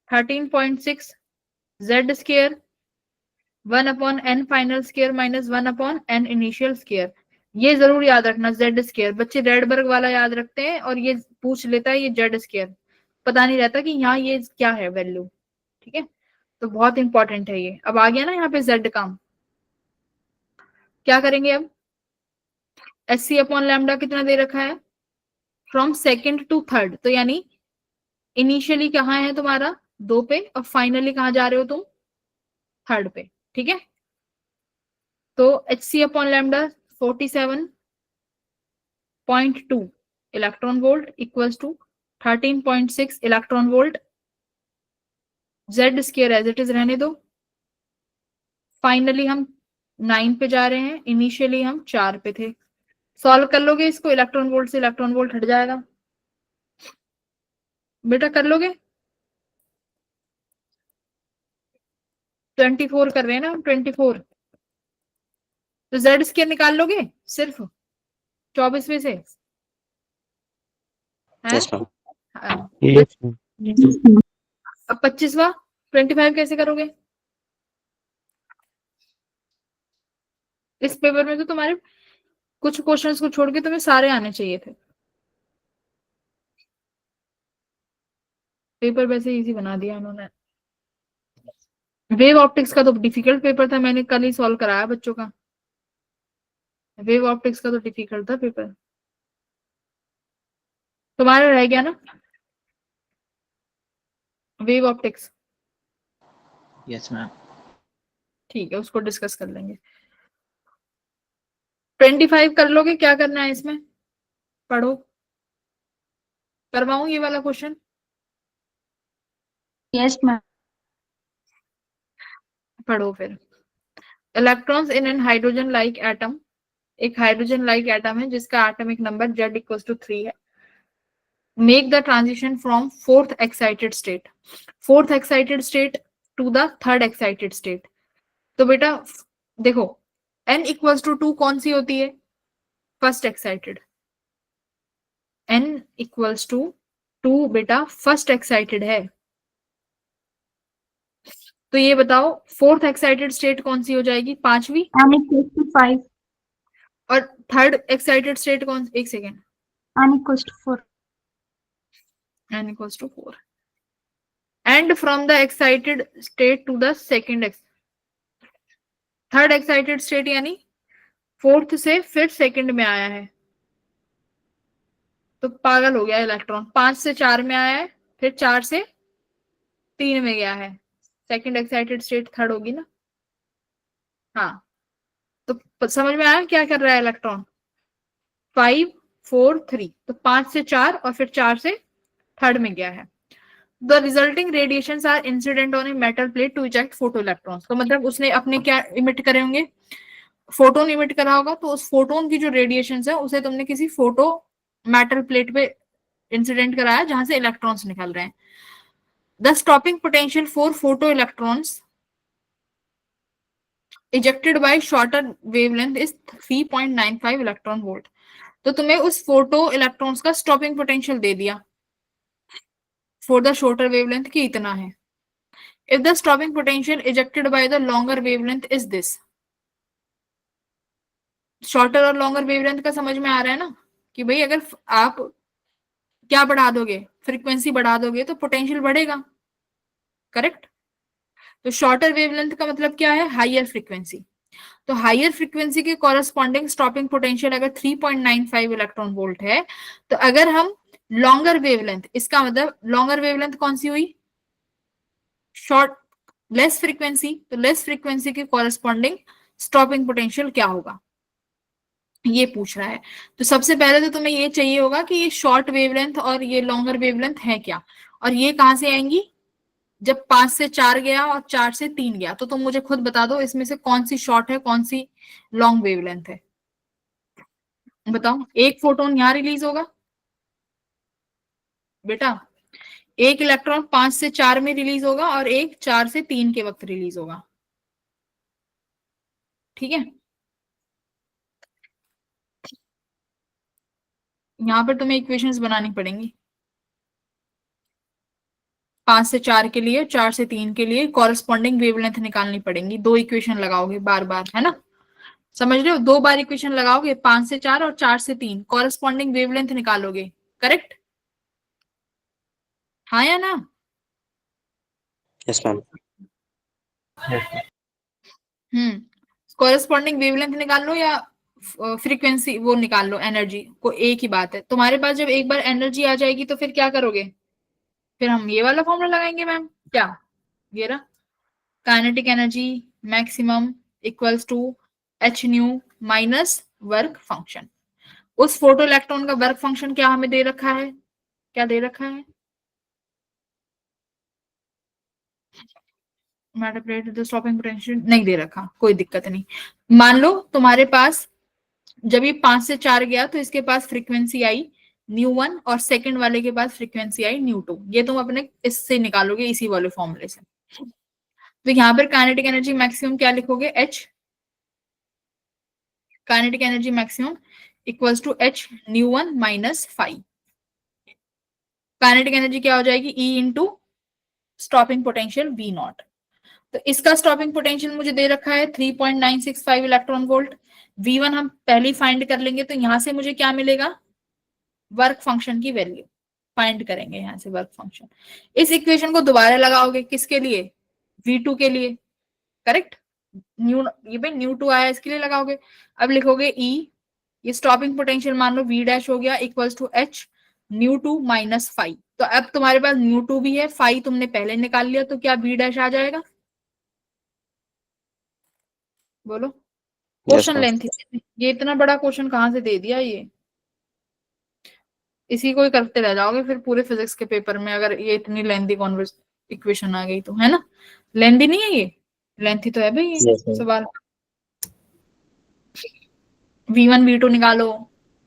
13.6 Z², 1/n final square minus 1/n initial square. ये जरूर याद रखना, Z², बच्चे रेडबर्ग वाला याद रखते हैं और ये पूछ लेता है ये Z², पता नहीं रहता कि यहाँ ये क्या है वैल्यू, ठीक है, तो बहुत इंपॉर्टेंट है ये। अब आ गया ना यहाँ पे Z काम, क्या करेंगे अब, Hc/λ कितना दे रखा है, फ्रॉम सेकेंड टू थर्ड, तो यानी इनिशियली कहाँ है तुम्हारा 2 पे और फाइनली कहाँ जा रहे हो तुम थर्ड पे, ठीक है। तो Hc upon lambda 47.2 electron volt equals to 13.6 electron volt. Z square as it is रहने दो। फाइनली हम 9 पे जा रहे हैं, इनिशियली हम 4 पे थे। सॉल्व कर लोगे इसको, इलेक्ट्रॉन वोल्ट से इलेक्ट्रॉन वोल्ट हट जाएगा। बेटा कर लोगे? 24 कर रहे हैं ना हम, 24। तो Z स्क्वायर निकाल लोगे सिर्फ 24 में से, हैं? Yes ma'am. हाँ। Yes, ma'am. अब 25वां 25 कैसे करोगे? इस पेपर में तो तुम्हारे कुछ क्वेश्चंस को छोड़ के तुम्हें सारे आने चाहिए थे। पेपर वैसे इजी बना दिया उन्होंने। वेव ऑप्टिक्स का तो डिफिकल्ट पेपर था, मैंने कल ही सॉल्व कराया बच्चों का। वेव ऑप्टिक्स का तो डिफिकल्ट था पेपर, तुम्हारा रह गया ना वेव ऑप्टिक्स? Yes ma'am. ठीक है, उसको डिस्कस कर लेंगे। 25 कर लोगे? क्या करना है इसमें, पढ़ो। करवाऊं ये वाला क्वेश्चन? Yes ma'am. पढ़ो फिर। Electrons in an hydrogen like atom, एक हाइड्रोजन लाइक एटम है जिसका atomic number Z equals to 3 है। Make the transition from fourth excited state to the third excited state. तो बेटा देखो, n इक्वल्स टू 2 कौन सी होती है? First excited. n equals to 2 बेटा फर्स्ट एक्साइटेड है। तो ये बताओ फोर्थ एक्साइटेड स्टेट कौन सी हो जाएगी? 5वीं। n equals to 5, और थर्ड एक्साइटेड स्टेट कौन? एक second. n equals to 4, n equals to 4 and from the excited state to the third excited state यानी फोर्थ से फिर सेकंड में आया है, तो पागल हो गया इलेक्ट्रॉन। 5 से 4 में आया है, फिर 4 से 3 में गया है, सेकंड एक्साइटेड स्टेट थर्ड होगी ना। हाँ, तो समझ में आया क्या कर रहा है इलेक्ट्रॉन? 5 4 3, तो 5 से 4 और फिर 4 से थर्ड में गया है। The resulting radiations are incident on a metal plate to eject photo electrons. तो मतलब उसने अपने क्या इमिट करे होंगे? फोटोन इमिट करा होगा, तो उस फोटोन की जो रेडिएशंस है उसे तुमने किसी फोटो मेटल प्लेट पे इंसिडेंट कराया जहां से इलेक्ट्रॉन्स निकल रहे हैं। The stopping potential for photo electrons ejected by shorter wavelength is 3.95 electron volt. तो तुम्हें उस फोटो इलेक्ट्रॉन्स का स्टॉपिंग पोटेंशियल दे दिया फॉर द शॉर्टर वेवलेंथ की इतना है। If the stopping potential ejected by the longer wavelength is this. Shorter और लॉन्गर वेवलेंथ का समझ में आ रहा है ना कि भाई अगर आप क्या बढ़ा दोगे, फ्रीक्वेंसी बढ़ा दोगे तो पोटेंशियल बढ़ेगा, करेक्ट। तो शॉर्टर वेवलेंथ का मतलब क्या है? Higher frequency. तो हाइयर फ्रीक्वेंसी के कॉरेस्पॉन्डिंग स्टॉपिंग पोटेंशियल अगर 3.95 इलेक्ट्रॉन वोल्ट है, तो अगर हम लॉन्गर वेवलेंथ, इसका मतलब लॉन्गर वेवलेंथ कौन सी हुई? Short, less frequency. तो लेस फ्रीक्वेंसी के कॉरेस्पॉन्डिंग स्टॉपिंग पोटेंशियल क्या होगा, ये पूछ रहा है। तो सबसे पहले तो तुम्हें ये चाहिए होगा कि ये शॉर्ट वेवलेंथ और ये लॉन्गर वेवलेंथ है क्या, और ये कहां से आएंगी? जब 5 से 4 गया और 4 से 3 गया, तो तुम मुझे खुद बता दो इसमें से कौन सी शॉर्ट है, कौन सी लॉन्ग वेवलेंथ है? बताओ। एक फोटोन यहां रिलीज होगा बेटा, एक इलेक्ट्रॉन 5 से 4 में रिलीज होगा और एक 4 से 3 के वक्त रिलीज होगा, ठीक है। यहां पर तुम्हें इक्वेशंस बनानी पड़ेंगी। 5 से 4 के लिए, 4 से 3 के लिए कॉरेस्पॉन्डिंग वेवलेंथ निकालनी पड़ेंगी। 2 इक्वेशन लगाओगे बार बार, है ना, समझ रहे हो? 2 बार इक्वेशन लगाओगे, 5 से 4 और 4 से 3, कॉरेस्पॉन्डिंग वेवलेंथ निकालोगे, करेक्ट? हाँ या ना? Yes ma'am. कॉरेस्पॉन्डिंग वेवलेंथ निकाल लो या फ्रीक्वेंसी वो निकाल लो, एनर्जी को, एक ही बात है। तुम्हारे पास जब एक बार एनर्जी आ जाएगी तो फिर क्या करोगे? फिर हम ये वाला फॉर्मूला लगाएंगे मैम, क्या ये रहा, kinetic energy maximum equals to h nu minus work function. उस फोटो इलेक्ट्रॉन का वर्क फंक्शन क्या हमें दे रखा है, क्या दे रखा है, स्टॉपिंग पोटेंशियल नहीं दे रखा, कोई दिक्कत नहीं। मान लो तुम्हारे पास जब ये 5 से 4 गया तो इसके पास फ्रीक्वेंसी आई ν1 और सेकंड वाले के पास फ्रीक्वेंसी आई ν2। ये तुम अपने इससे निकालोगे, इसी वाले फॉर्मूले से। तो यहाँ पर काइनेटिक एनर्जी मैक्सिमम क्या लिखोगे, H, kinetic energy maximum equals to H ν1 minus five. Kinetic energy क्या हो जाएगी, E into stopping potential V0। तो इसका स्टॉपिंग पोटेंशियल मुझे दे रखा है 3.965 इलेक्ट्रॉन वोल्ट। V1 हम पहले फाइंड कर लेंगे, तो यहां से मुझे क्या मिलेगा, वर्क फंक्शन की वैल्यू फाइंड करेंगे यहां से, वर्क फंक्शन। इस इक्वेशन को दोबारा लगाओगे, किसके लिए, V2 के लिए, करेक्ट। न्यू ये भाई ν2 आया, इसके लिए लगाओगे। अब लिखोगे E, ये स्टॉपिंग पोटेंशियल मान लो V डैश हो गया equals to H ν2 minus five. तो अब तुम्हारे पास ν2 भी है, फाइव तुमने पहले निकाल लिया, तो क्या V डैश आ जाएगा, बोलो। Question ma'am. लेंथ, ये इतना बड़ा क्वेश्चन कहाँ से दे दिया, ये इसी को ही करते रह जाओगे फिर पूरे फिजिक्स के पेपर में, अगर ये इतनी लेंथी कॉन्वर्स इक्वेशन आ गई तो, है ना। लेंथी नहीं है ये, लेंथी तो है भाई ये Yes, ma'am. सवाल। V1 V2 निकालो,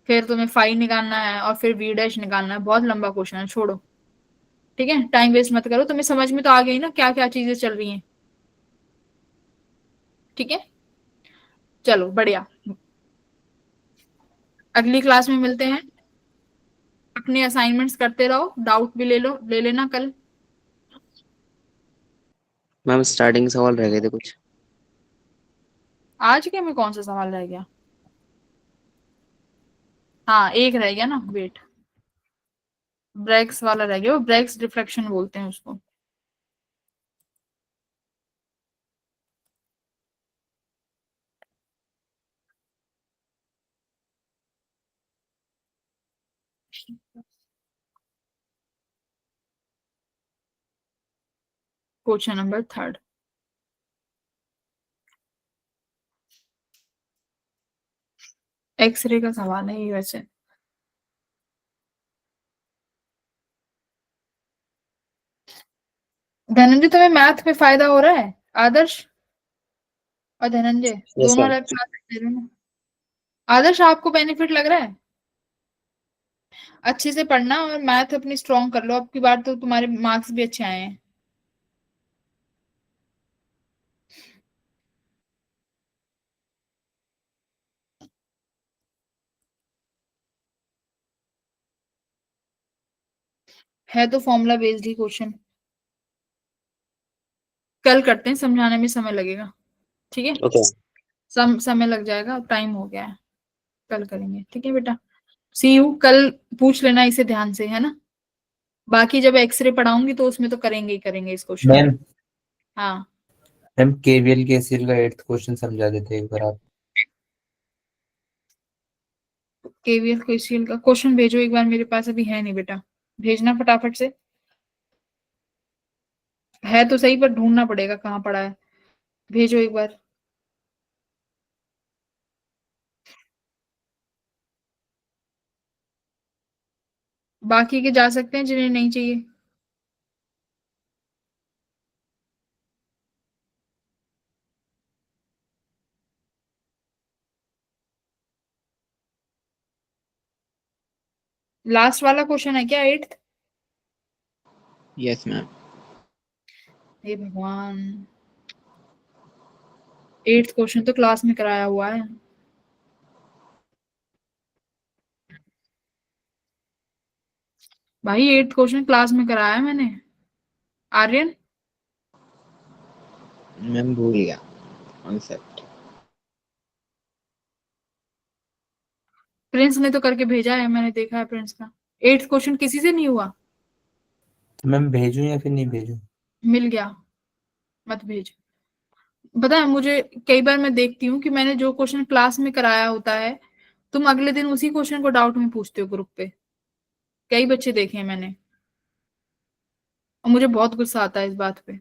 फिर तुम्हें फाइव निकालना है और फिर V डैश निकालना है, बहुत लंबा क्वेश्चन है, छोड़ो। ठीक है, टाइम वेस्ट मत करो, तुम्हें समझ में तो आ गई ना क्या क्या चीजें चल रही हैं। ठीक है, चलो बढ़िया, अगली क्लास में मिलते हैं। अपने असाइनमेंट्स करते रहो, डाउट भी ले लेना कल। मैम स्टार्टिंग सवाल रह गए थे कुछ। आज के में कौन सा सवाल रह गया, हाँ एक रह गया ना, वेट, ब्रेक्स वाला रह गया, वो ब्रेक्स डिफ्लेक्शन बोलते हैं उसको। क्वेश्चन नंबर 3 एक्सरे का सवाल है ये वैसे। धनंजय तुम्हें मैथ में फायदा हो रहा है, आदर्श और धनंजय Yes, दोनों ma'am. अलग क्लास ले रहे हो ना। आदर्श आपको बेनिफिट लग रहा है, अच्छे से पढ़ना और मैथ अपनी स्ट्रॉन्ग कर लो, अब की बार तो तुम्हारे मार्क्स भी अच्छे आए हैं। है तो फॉर्मूला बेस्ड ही क्वेश्चन, कल करते हैं, समझाने में समय लगेगा, ठीक है। Okay. समय लग जाएगा, टाइम हो गया है, कल करेंगे, ठीक है बेटा। सी यू, कल पूछ लेना इसे ध्यान से, है ना। बाकी जब एक्सरे पढ़ाऊंगी तो उसमें तो करेंगे ही करेंगे इस क्वेश्चन। मैम हाँ मैम केवीएल केसीएल का 8th क्वेश्चन समझा देते एक बार आप। केवीएल केसीएल का क्वेश्चन भेजो एक बार, मेरे पास अभी है नहीं बेटा, भेजना फटाफट से। है तो सही पर ढूंढना पड़ेगा कहाँ पड़ा है, भेजो एक बार। बाकी के जा सकते हैं जिन्हें नहीं चाहिए। लास्ट वाला क्वेश्चन है क्या 8th? Yes, ma'am. हे भगवान, 8th क्वेश्चन तो क्लास में कराया हुआ है। भाई 8th क्वेश्चन क्लास में कराया है मैंने। आर्यन मैम भूल गया कॉन्सेप्ट। प्रिंस ने तो करके भेजा है, मैंने देखा है प्रिंस का। 8th क्वेश्चन किसी से नहीं हुआ, तो मैम भेजूं या फिर नहीं भेजूं? मिल गया, मत भेज। पता है मुझे, कई बार मैं देखती हूँ कि मैंने जो क्वेश्चन क्लास में कराया होता है, तुम अगले दिन उसी क्वेश्चन को डाउट में पूछते हो ग्रुप पे। कई बच्चे देखे हैं मैंने, और मुझे बहुत गुस्सा आता है इस बात पे।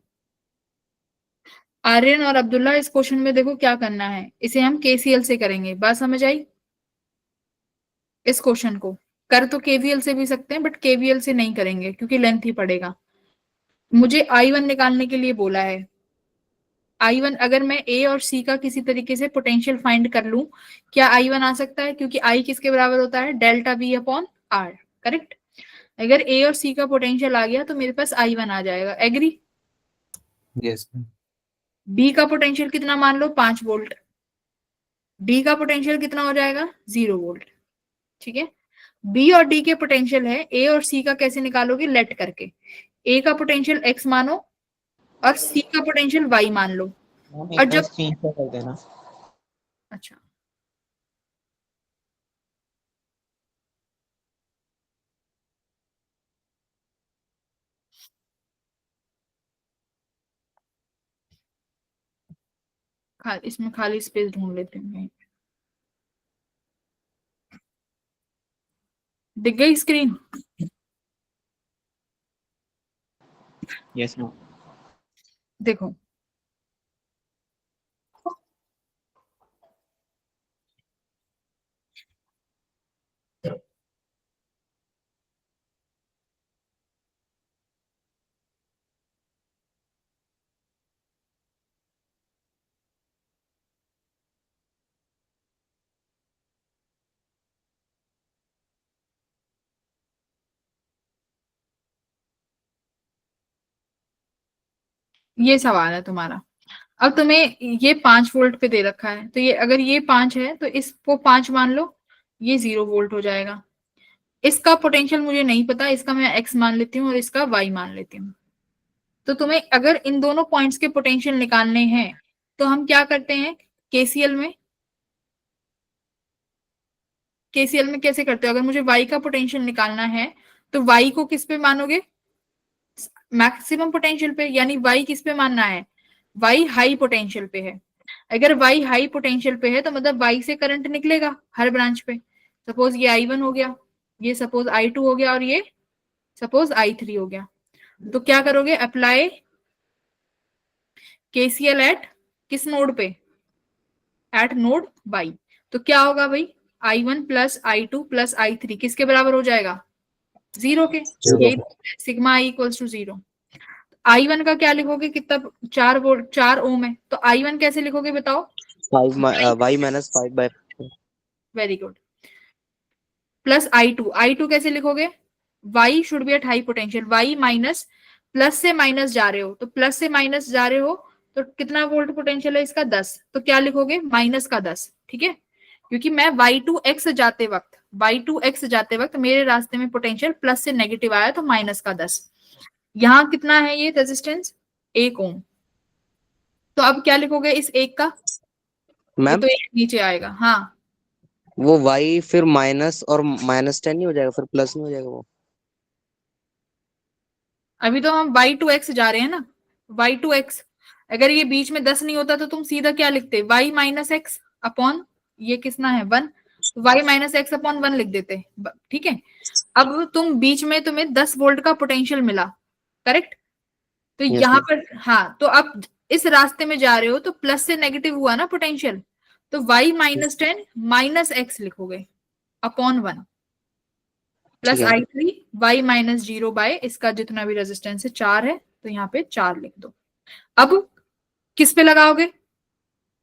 आर्यन और अब्दुल्ला, इस क्वेश्चन में देखो क्या करना है, इसे हम केसीएल से करेंगे। बात समझ आई? इस क्वेश्चन को कर तो केवीएल से भी सकते हैं, बट केवीएल से नहीं करेंगे क्योंकि लेंथ ही पड़ेगा। मुझे I1 निकालने के लिए बोला है। I1 अगर मैं A और C का किसी तरीके से पोटेंशियल फाइंड कर लूं, क्या I1 आ सकता है? क्योंकि I किसके बराबर होता है? Delta V upon R, correct. अगर A और C का पोटेंशियल आ गया तो मेरे पास I1 आ जाएगा। एग्री? यस। B का पोटेंशियल कितना मान लो? 5 वोल्ट। D का पोटेंशियल कितना हो जाएगा? 0 वोल्ट। ठीक है। B और D के पोटेंशियल है, A और C का कैसे निकालोगे? लेट करके। A का पोटेंशियल X मानो और C का पोटेंशियल Y मान लो। और जब स्क्रीनशॉट कर देना। अच्छा, इसमें खाली स्पेस ढूंढ लेते हैं। दिख गई स्क्रीन? Yes ma'am. देखो, ये सवाल है तुम्हारा। अब तुम्हें ये 5 वोल्ट पे दे रखा है, तो ये अगर ये 5 है तो इसको 5 मान लो, ये 0 वोल्ट हो जाएगा। इसका पोटेंशियल मुझे नहीं पता, इसका मैं x मान लेती हूँ और इसका y मान लेती हूँ। तो तुम्हें अगर इन दोनों पॉइंट्स के पोटेंशियल निकालने हैं तो हम क्या करते हैं? केसीएल में कैसे करते हो? अगर मुझे y का पोटेंशियल निकालना है तो y को किस पे मानोगे? मैक्सिमम पोटेंशियल पे। यानी y किस पे मानना है? y हाई पोटेंशियल पे है। अगर y हाई पोटेंशियल पे है तो मतलब y से करंट निकलेगा हर ब्रांच पे। सपोज ये I1 हो गया, ये सपोज I2 हो गया और ये सपोज I3 हो गया। तो क्या करोगे? अप्लाई केसीएल एट किस नोड पे? At node y। तो क्या होगा भाई? I1 plus I2 plus I3 किसके बराबर हो जाएगा? 0 के। ये sigma I equals to 0। I1 का क्या लिखोगे? कितना? 4 वोल्ट, 4 ओम है, तो I1 कैसे लिखोगे बताओ? 5 y minus 5 by very good. Plus I2 कैसे लिखोगे? y should be at high potential. y minus, plus से माइनस जा रहे हो तो प्लस से माइनस जा रहे हो तो कितना वोल्ट पोटेंशियल है इसका? 10। तो क्या लिखोगे? माइनस का 10। ठीक है, क्योंकि मैं y2x जाते वक्त मेरे रास्ते में पोटेंशियल प्लस से नेगेटिव आया तो माइनस का 10। यहाँ कितना है ये रेजिस्टेंस? 1 ओम। तो अब क्या लिखोगे इस 1 का? मैम तो 1 नीचे आएगा। हाँ, वो y फिर माइनस और -10 नहीं हो जाएगा, फिर प्लस नहीं हो जाएगा वो? अभी तो हम y2x जा रहे हैं ना। y2x, अगर ये बीच में 10 नहीं होता तो तुम सीधा क्या लिखते? y माइनस एक्स अपॉन ये कितना है? 1। y माइनस एक्स अपॉन 1 लिख देते। ठीक है। अब तुम बीच में तुम्हें 10 वोल्ट का पोटेंशियल मिला, करेक्ट। तो Yes, यहाँ ma'am. पर हाँ, तो अब इस रास्ते में जा रहे हो तो प्लस से नेगेटिव हुआ ना पोटेंशियल, तो y माइनस 10 माइनस एक्स लिखोगे अपॉन 1 प्लस ठीक है। I3 y माइनस 0 बाय इसका जितना भी रेजिस्टेंस है 4 है, तो यहाँ पे 4 लिख दो। अब किस पे लगाओगे?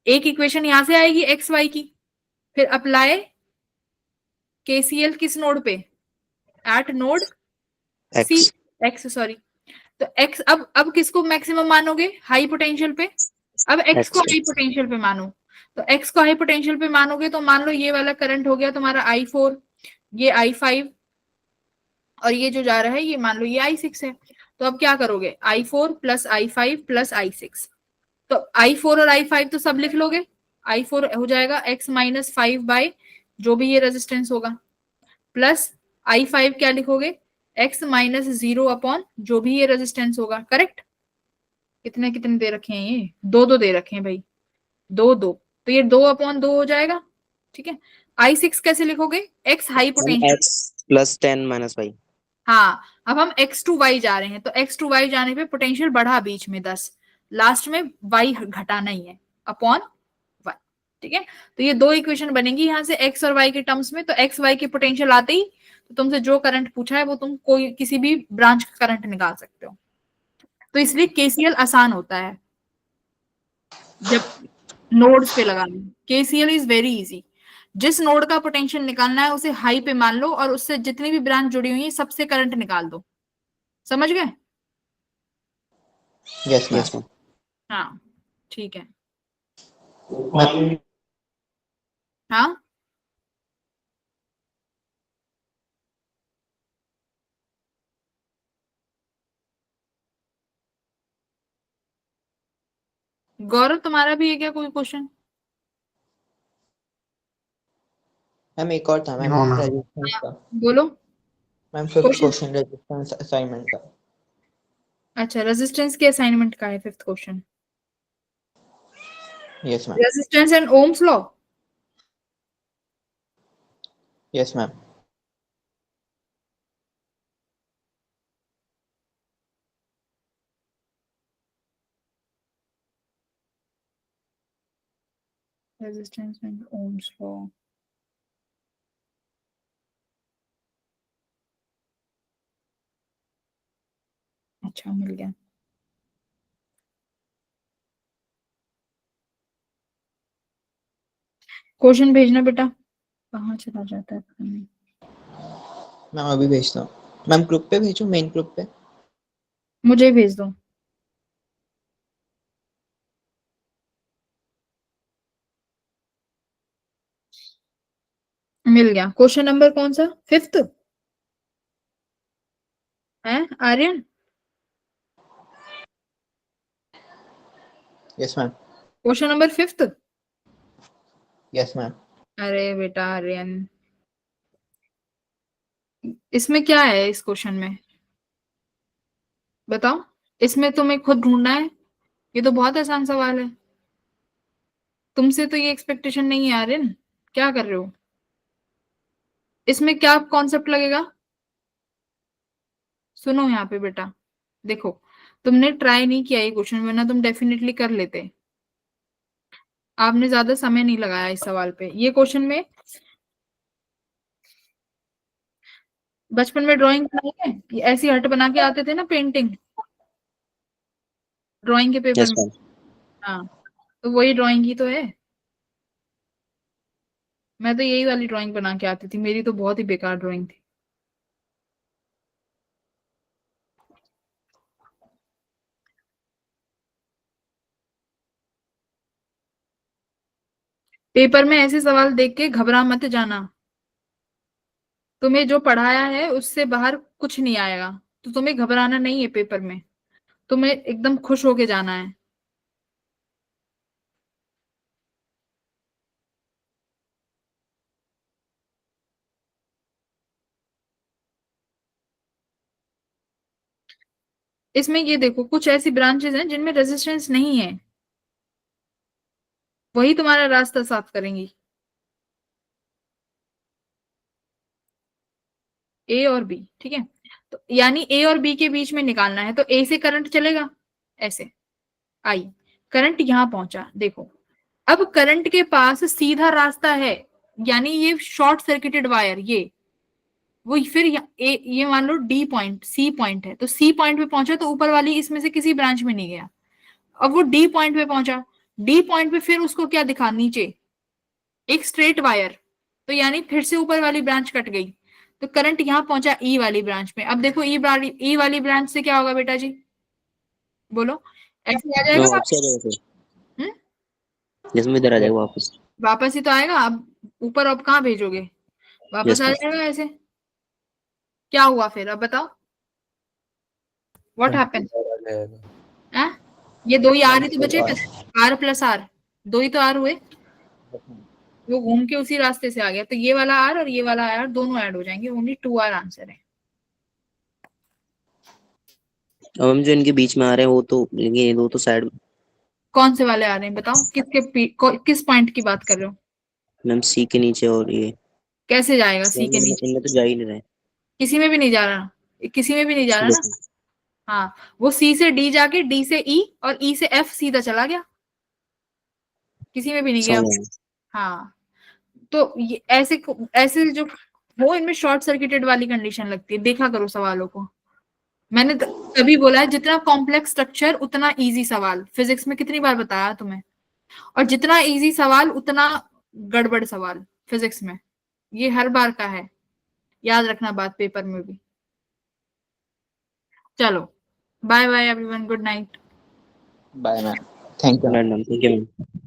एक इक्वेशन यहां से आएगी एक्स वाई की, फिर अप्लाई केसीएल किस नोड पे? At node C, X sorry. तो एक्स, अब किसको मैक्सिमम मानोगे? हाई पोटेंशियल पे। अब एक्स को हाई पोटेंशियल पे मानो, तो एक्स को हाई पोटेंशियल पे मानोगे तो मान लो ये वाला करंट हो गया तुम्हारा I4, ये I5 और ये जो जा रहा है ये मान लो ये I6 है। तो अब क्या करोगे? I4 plus I5 plus I6। तो I4 और I5 तो सब लिख लोगे। I4 हो जाएगा x माइनस 5 बाय जो भी ये रेजिस्टेंस होगा, प्लस I5 क्या लिखोगे? x माइनस 0 अपॉन जो भी ये रेजिस्टेंस होगा, करेक्ट। कितने कितने दे रखे हैं? ये 2 दे रखे हैं भाई, 2 तो ये 2 अपॉन 2 हो जाएगा। ठीक है। I6 कैसे लिखोगे? x high potential plus 10 minus y। हाँ, अब हम x टू y जा रहे हैं तो x टू y जाने पे पोटेंशियल बढ़ा बीच में 10, लास्ट में y घटाना ही है अपॉन y, ठीक है। तो ये दो इक्वेशन बनेंगी यहाँ से x और y के टर्म्स में। तो x y के पोटेंशियल आते ही तो तुमसे जो करंट पूछा है वो तुम कोई किसी भी ब्रांच का करंट निकाल सकते हो। तो इसलिए केसीएल आसान होता है जब नोड्स पे लगाना। KCL is very easy. जिस नोड का पोटेंशियल निकालना है उसे हाई पे मान लो और उससे जितनी भी ब्रांच जुड़ी हुई है सबसे करंट निकाल दो। समझ गए? Yes ma'am. Yes ma'am. हाँ ठीक है। मैम हाँ गौरव तुम्हारा भी है क्या कोई क्वेश्चन? मैम एक और था मैम, No, ma'am. रेजिस्टेंस का। बोलो। Ma'am fifth Question? Question resistance assignment का। अच्छा रेजिस्टेंस के असाइनमेंट का है fifth question. Yes ma'am. Resistance and Ohm's law. Yes ma'am. Resistance and Ohm's law. अच्छा मिल गया। क्वेश्चन भेजना बेटा। कहाँ चला जाता है पता नहीं। मैम अभी भेजता हूँ। मैम ग्रुप पे भेजो, मेन ग्रुप पे। मुझे ही भेज दो। मिल गया। क्वेश्चन नंबर कौन सा? फिफ्थ है Aryan? Yes ma'am. Question number fifth. Yes ma'am. अरे बेटा आर्यन इसमें क्या है इस क्वेश्चन में बताओ। इसमें तुम्हें खुद ढूंढना है। ये तो बहुत आसान सवाल है। तुमसे तो ये एक्सपेक्टेशन नहीं है आर्यन। क्या कर रहे हो? इसमें क्या कॉन्सेप्ट लगेगा? सुनो यहाँ पे बेटा। देखो तुमने ट्राई नहीं किया ये क्वेश्चन वरना तुम डेफिनेटली कर लेते। आपने ज्यादा समय नहीं लगाया इस सवाल पे। ये क्वेश्चन में बचपन में ड्राइंग बनाई है ये ऐसी हट बना के आते थे ना पेंटिंग ड्राइंग के पेपर यस में। मैम। हाँ तो वही ड्राइंग ही तो है। मैं तो यही वाली ड्राइंग बना के आती थी। मेरी तो बहुत ही बेकार ड्राइंग थी। पेपर में ऐसे सवाल देख के घबरा मत जाना। तुम्हें जो पढ़ाया है उससे बाहर कुछ नहीं आएगा। तो तुम्हें घबराना नहीं है पेपर में। तुम्हें एकदम खुश होके जाना है। इसमें ये देखो कुछ ऐसी ब्रांचेस हैं जिनमें रेजिस्टेंस नहीं है। वही तुम्हारा रास्ता साफ करेंगी। ए और बी ठीक है। तो यानी ए और बी के बीच में निकालना है। तो ए से करंट चलेगा ऐसे आई करंट यहां पहुंचा। देखो अब करंट के पास सीधा रास्ता है यानी ये शॉर्ट सर्किटेड वायर ये वो फिर ये मान लो डी पॉइंट सी पॉइंट है। तो सी पॉइंट पे पहुंचा तो ऊपर वाली इसमें से किसी ब्रांच में नहीं गया। अब वो डी पॉइंट पे पहुंचा। डी पॉइंट पे फिर उसको क्या दिखा नीचे एक स्ट्रेट वायर। तो यानी फिर से ऊपर वाली ब्रांच कट गई। तो करंट यहाँ पहुंचा ई वाली ब्रांच में। अब देखो ई वाली ब्रांच से क्या होगा बेटा जी? बोलो। ऐसे आ जाएगा वापस आ वापस? जाएगा फिर। हम्म? जिसमें इधर आ जाएगा वापस। वापस ही तो आएगा। अब ऊपर अब कहाँ भेजोगे? वापस यस आ मैम। जाएगा ऐसे। क्या हुआ फिर अब बताओ व्हाट हैपन? ये दो ही आर ही तो बचे थे। आर प्लस आर दो ही तो आर हुए। वो घूम के उसी रास्ते से आ गया। तो ये वाला आर और ये वाला आर दोनों ऐड हो जाएंगे। ओनली 2R आंसर है। अब हम जो इनके बीच में आ रहे हैं वो तो ये दो तो साइड में। कौन से वाले आ रहे हैं बताओ? किस पॉइंट की बात कर रहे हो? मैम सी के नीचे और ये कैसे जाएगा सी के इनमें नीचे? इनमें तो जा ही नहीं रहे। किसी में भी नहीं जा रहा। किसी में भी नहीं जा रहा ना। हाँ, वो सी से डी जाके डी से ई और ई से एफ सीधा चला गया, किसी में भी नहीं गया। समझ हाँ, तो ये ऐसे ऐसे जो हो, इनमें शॉर्ट सर्किटेड वाली कंडीशन लगती है। देखा करो सवालों को, मैंने तभी बोला है जितना कॉम्प्लेक्स स्ट्रक्चर उतना इजी सवाल। फिजिक्स में कितनी बार बताया तुम्हें, और जितना इजी सवाल उतना गड़बड़ सवाल फिजिक्स में, ये हर बार का है, याद रखना बात पेपर में भी। चलो bye bye everyone, good night. Bye ma'am, thank you. Ma'am, thank you ma'am.